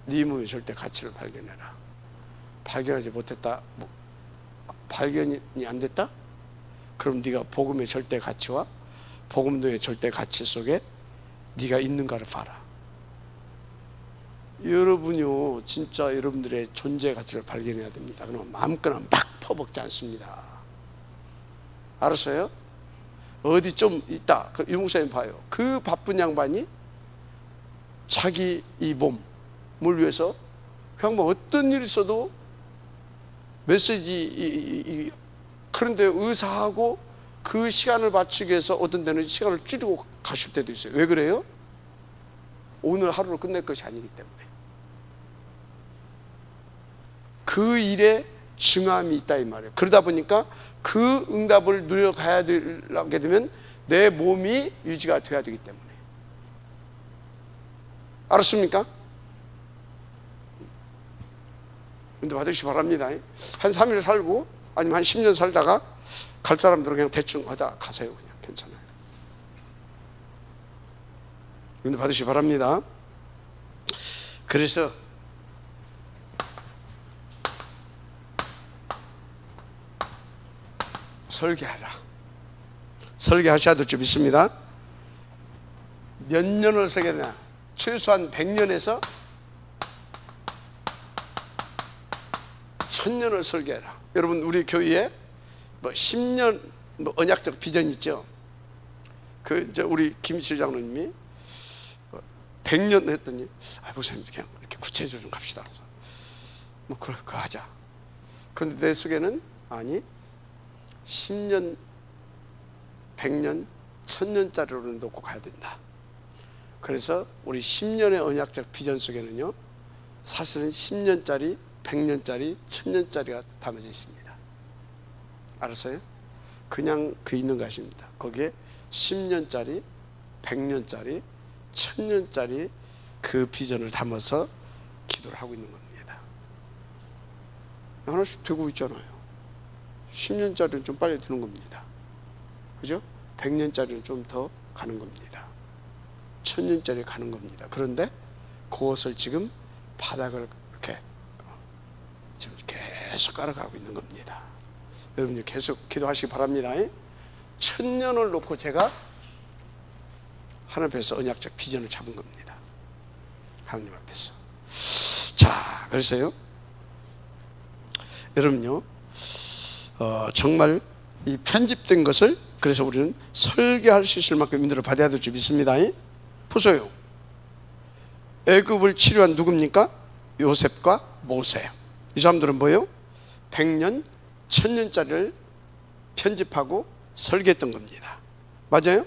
네 몸이 절대 가치를 발견해라. 발견하지 못했다, 발견이 안 됐다? 그럼 네가 복음의 절대 가치와 복음도의 절대 가치 속에 네가 있는가를 봐라. 여러분이요, 진짜 여러분들의 존재 가치를 발견해야 됩니다. 그럼 마음껏 막 퍼먹지 않습니다. 알았어요? 어디 좀 있다, 유 목사님 봐요. 그 바쁜 양반이 자기 이 몸을 위해서 그냥 뭐 어떤 일이 있어도 메시지, 그런데 의사하고 그 시간을 맞추기 위해서 어떤 데는 시간을 줄이고 가실 때도 있어요. 왜 그래요? 오늘 하루를 끝낼 것이 아니기 때문에. 그 일에 중함이 있다 이 말이에요. 그러다 보니까 그 응답을 누려가야 되게 되면 내 몸이 유지가 돼야 되기 때문에. 알았습니까? 근데 받으시기 바랍니다. 한 3일 살고 아니면 한 10년 살다가 갈 사람들은 그냥 대충 하다 가세요. 그냥 괜찮아요. 근데 받으시기 바랍니다. 그래서 설계하라. 설계하셔야 될 줄 믿습니다. 몇 년을 설계하냐? 최소한 100년에서 1000년을 설계해라. 여러분, 우리 교회에 뭐 10년 언약적 비전이 있죠. 우리 김치일 장로님이 100년 했더니, 목사님 그냥 이렇게 구체적으로 좀 갑시다. 그래서 뭐 그거 하자. 그런데 내 속에는 아니, 10년, 100년, 1000년짜리로 놓고 가야 된다. 그래서 우리 10년의 언약적 비전 속에는요, 사실은 10년짜리, 100년짜리, 1000년짜리가 담아져 있습니다. 알았어요? 그냥 그 있는 것입니다. 거기에 10년짜리, 100년짜리, 1000년짜리 그 비전을 담아서 기도를 하고 있는 겁니다. 하나씩 되고 있잖아요. 10년짜리는 좀 빨리 되는 겁니다. 그죠? 100년짜리는 좀 더 가는 겁니다. 1000년짜리 가는 겁니다. 그런데 그것을 지금 바닥을 이렇게 지금 계속 깔아가고 있는 겁니다. 여러분 계속 기도하시기 바랍니다. 1000년을 놓고 제가 하나님 앞에서 언약적 비전을 잡은 겁니다. 하나님 앞에서. 자, 그래서요, 여러분요, 정말 이 편집된 것을, 그래서 우리는 설계할 수 있을 만큼 인도를 받아야 될 줄 믿습니다. 보세요. 애굽을 치료한 누굽니까? 요셉과 모세. 이 사람들은 뭐예요? 100년, 1000년짜리를 편집하고 설계했던 겁니다. 맞아요?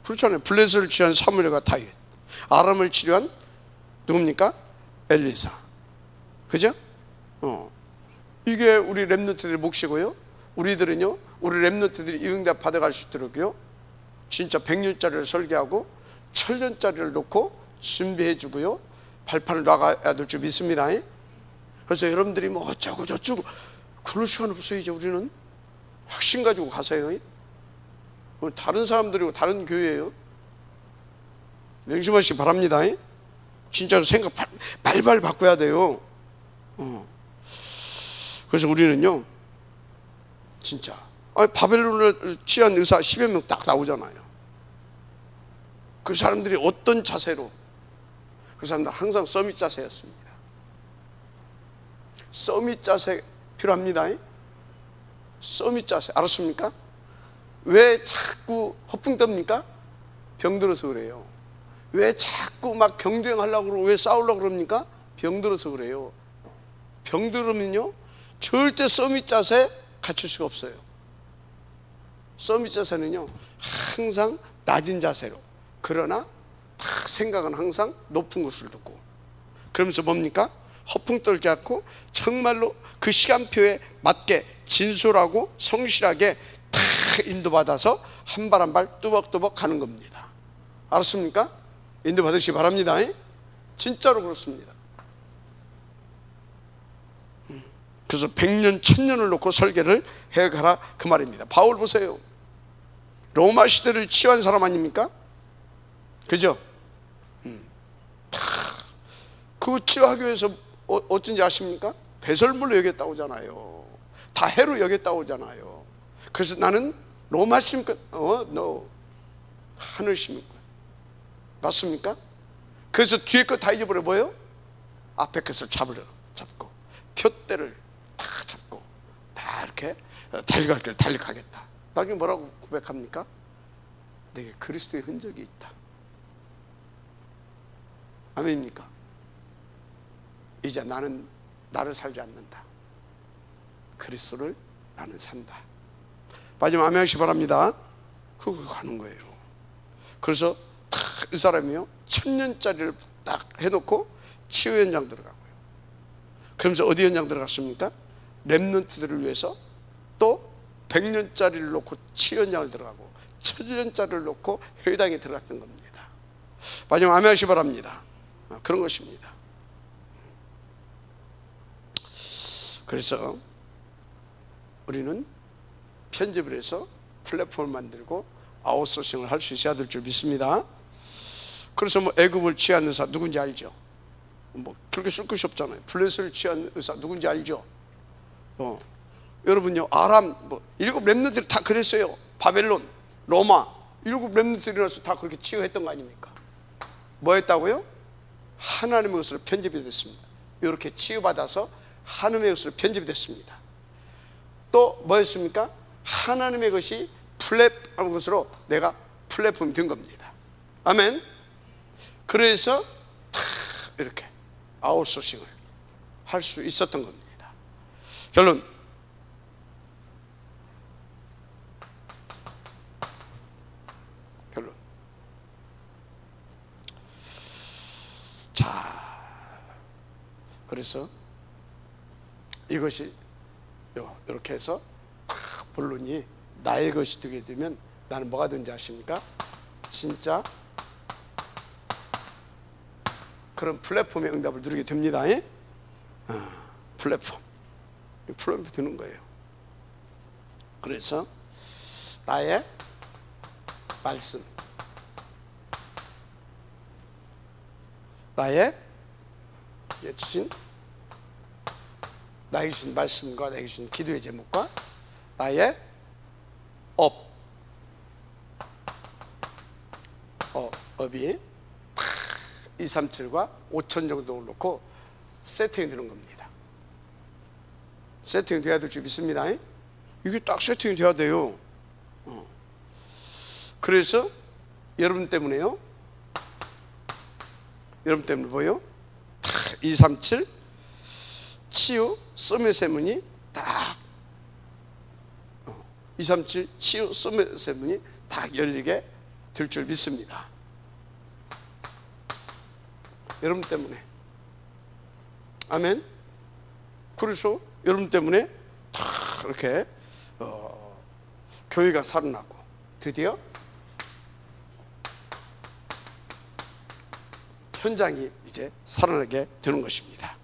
그렇잖아요. 블레셋을 치료한 사무엘과 다윗, 아람을 치료한 누굽니까? 엘리사. 그죠? 이게 우리 렘넌트들의 몫이고요. 우리들은요, 우리 렘넌트들이 이 응답 받아갈 수 있도록요, 진짜 100년짜리를 설계하고 1000년짜리를 놓고 준비해 주고요, 발판을 놔가야 될 줄 믿습니다. 그래서 여러분들이 뭐 어쩌고 저쩌고 그럴 시간 없어요. 이제 우리는 확신 가지고 가세요. 다른 사람들이고 다른 교회예요. 명심하시기 바랍니다. 진짜로 생각 말발 바꿔야 돼요. 그래서 우리는요, 진짜 바벨론을 취한 의사 10여 명 딱 나오잖아요. 그 사람들이 어떤 자세로, 그 사람들 항상 서밋 자세였습니다. 서밋 자세 필요합니다. 서밋 자세. 알았습니까? 왜 자꾸 허풍 떱니까? 병들어서 그래요. 왜 자꾸 막 경쟁하려고 그러고 왜 싸우려고 그럽니까? 병들어서 그래요. 병들으면요, 절대 서밋 자세 갖출 수가 없어요. 서밋 자세는요, 항상 낮은 자세로, 그러나 다 생각은 항상 높은 곳을 두고, 그러면서 뭡니까? 허풍 떨지 않고 정말로 그 시간표에 맞게 진솔하고 성실하게 다 인도받아서 한 발 한 발 뚜벅뚜벅 가는 겁니다. 알았습니까? 인도받으시기 바랍니다. 진짜로 그렇습니다. 그래서 100년, 1000년을 놓고 설계를 해가라 그 말입니다. 바울 보세요. 로마 시대를 치유한 사람 아닙니까? 그죠? 그 치유하기 위해서 어쩐지 아십니까? 배설물로 여겼다고 하잖아요. 다 해로 여겼다고 하잖아요. 그래서 나는 로마 심고 너 하늘 심을 거야. 맞습니까? 그래서 뒤에 거 다 잊어버려 보여? 앞에 것을 잡고 표대를 다 잡고 다 이렇게 달려갈 길 달려가겠다. 나중에 뭐라고 고백합니까? 내게 그리스도의 흔적이 있다. 아멘입니까? 이제 나는 나를 살지 않는다. 그리스도를 나는 산다. 마지막 아멘 하시기 바랍니다. 그거 가는 거예요. 그래서 이 사람이요 1000년짜리를 딱 해놓고 치유 현장 들어가고요. 그러면서 어디 현장 들어갔습니까? 렘넌트들을 위해서 또 100년짜리를 놓고 치유 현장을 들어가고 1000년짜리를 놓고 회당에 들어갔던 겁니다. 마지막 아멘 하시기 바랍니다. 그런 것입니다. 그래서 우리는 편집을 해서 플랫폼을 만들고 아웃소싱을 할 수 있어야 될 줄 믿습니다. 그래서 뭐 애굽을 취한 의사 누군지 알죠? 뭐 그렇게 쓸 것이 없잖아요. 블레셋을 취한 의사 누군지 알죠? 여러분요 아람 뭐 7 렘넌트들이 다 그랬어요. 바벨론, 로마 7 렘넌트들이 나서 다 그렇게 치유했던 거 아닙니까? 뭐 했다고요? 하나님의 것으로 편집이 됐습니다. 이렇게 치유받아서 하나님의 것으로 편집이 됐습니다. 또 뭐였습니까? 하나님의 것이 플랫폼 것으로 내가 플랫폼이 된 겁니다. 아멘. 그래서 다 이렇게 아웃소싱을 할 수 있었던 겁니다. 결론, 자, 그래서 이것이 이렇게 해서 본론이 나의 것이 되게 되면 나는 뭐가 되는지 아십니까? 진짜 그런 플랫폼의 응답을 누리게 됩니다. 플랫폼에 드는 거예요. 그래서 나의 말씀, 나의 주신 나에게 주신 말씀과 나에게 주신 기도의 제목과 나의 업이 237과 5천 정도를 놓고 세팅이 되는 겁니다. 세팅이 돼야 될 줄 믿습니다. 이게 딱 세팅이 돼야 돼요. 그래서 여러분 때문에요. 여러분 때문에 뭐예요? 237 치유 서밋 세문이 딱 237 치유 서밋 세문이 딱 열리게 될 줄 믿습니다. 여러분 때문에. 아멘. 그래서 여러분 때문에 다 이렇게 교회가 살아나고 드디어 현장이 이제 살아나게 되는 것입니다.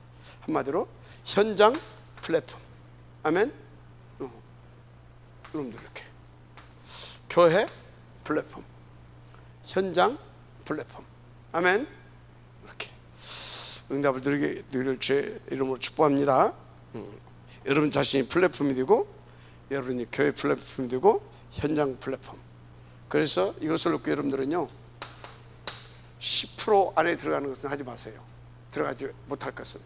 한마디로 현장 플랫폼. 아멘. 여러분들 이렇게 교회 플랫폼, 현장 플랫폼. 아멘. 이렇게 응답을 드릴 주의 이름으로 축복합니다. 여러분 자신이 플랫폼이 되고 여러분이 교회 플랫폼이 되고 현장 플랫폼. 그래서 이것을 놓고 여러분들은요 10% 안에 들어가는 것은 하지 마세요. 들어가지 못할 것은.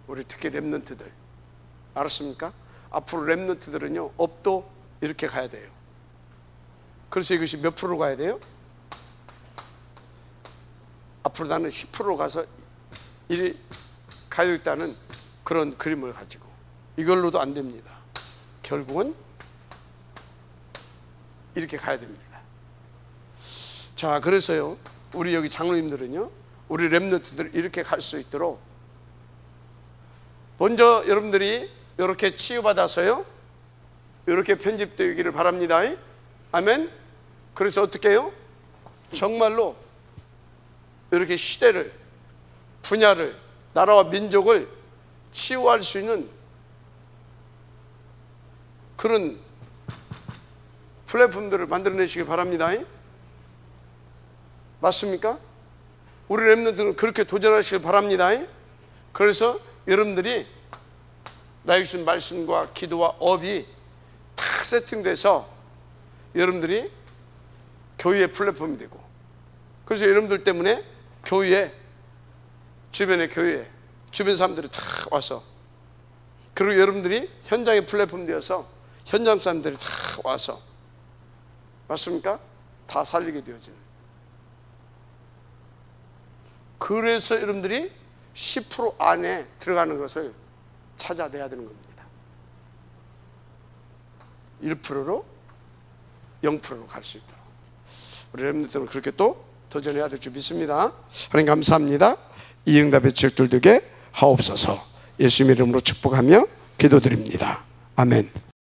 우리 특히 렘넌트들 알았습니까? 앞으로 렘넌트들은요 업도 이렇게 가야 돼요. 그래서 이것이 몇 프로 가야 돼요? 앞으로 나는 10% 가서 이리 가야겠다는 그런 그림을 가지고 이걸로도 안 됩니다. 결국은 이렇게 가야 됩니다. 자, 그래서요 우리 여기 장로님들은요 우리 렘넌트들 이렇게 갈 수 있도록 먼저 여러분들이 이렇게 치유받아서요 이렇게 편집되기를 바랍니다. 아멘. 그래서 어떻게 해요? 정말로 이렇게 시대를, 분야를, 나라와 민족을 치유할 수 있는 그런 플랫폼들을 만들어내시기 바랍니다. 맞습니까? 우리 렘넌트는 그렇게 도전하시길 바랍니다. 그래서 여러분들이 나에게 주신 말씀과 기도와 업이 다 세팅돼서 여러분들이 교회의 플랫폼이 되고, 그래서 여러분들 때문에 교회에, 주변의 교회에 주변 사람들이 다 와서, 그리고 여러분들이 현장의 플랫폼 되어서 현장 사람들이 다 와서, 맞습니까? 다 살리게 되어지는. 그래서 여러분들이 10% 안에 들어가는 것을 찾아내야 되는 겁니다. 1%로 0%로 갈 수 있도록 우리 렘넌트는 그렇게 또 도전해야 될 줄 믿습니다. 하나님 감사합니다. 이 응답의 지역들 되게 하옵소서. 예수님의 이름으로 축복하며 기도드립니다. 아멘.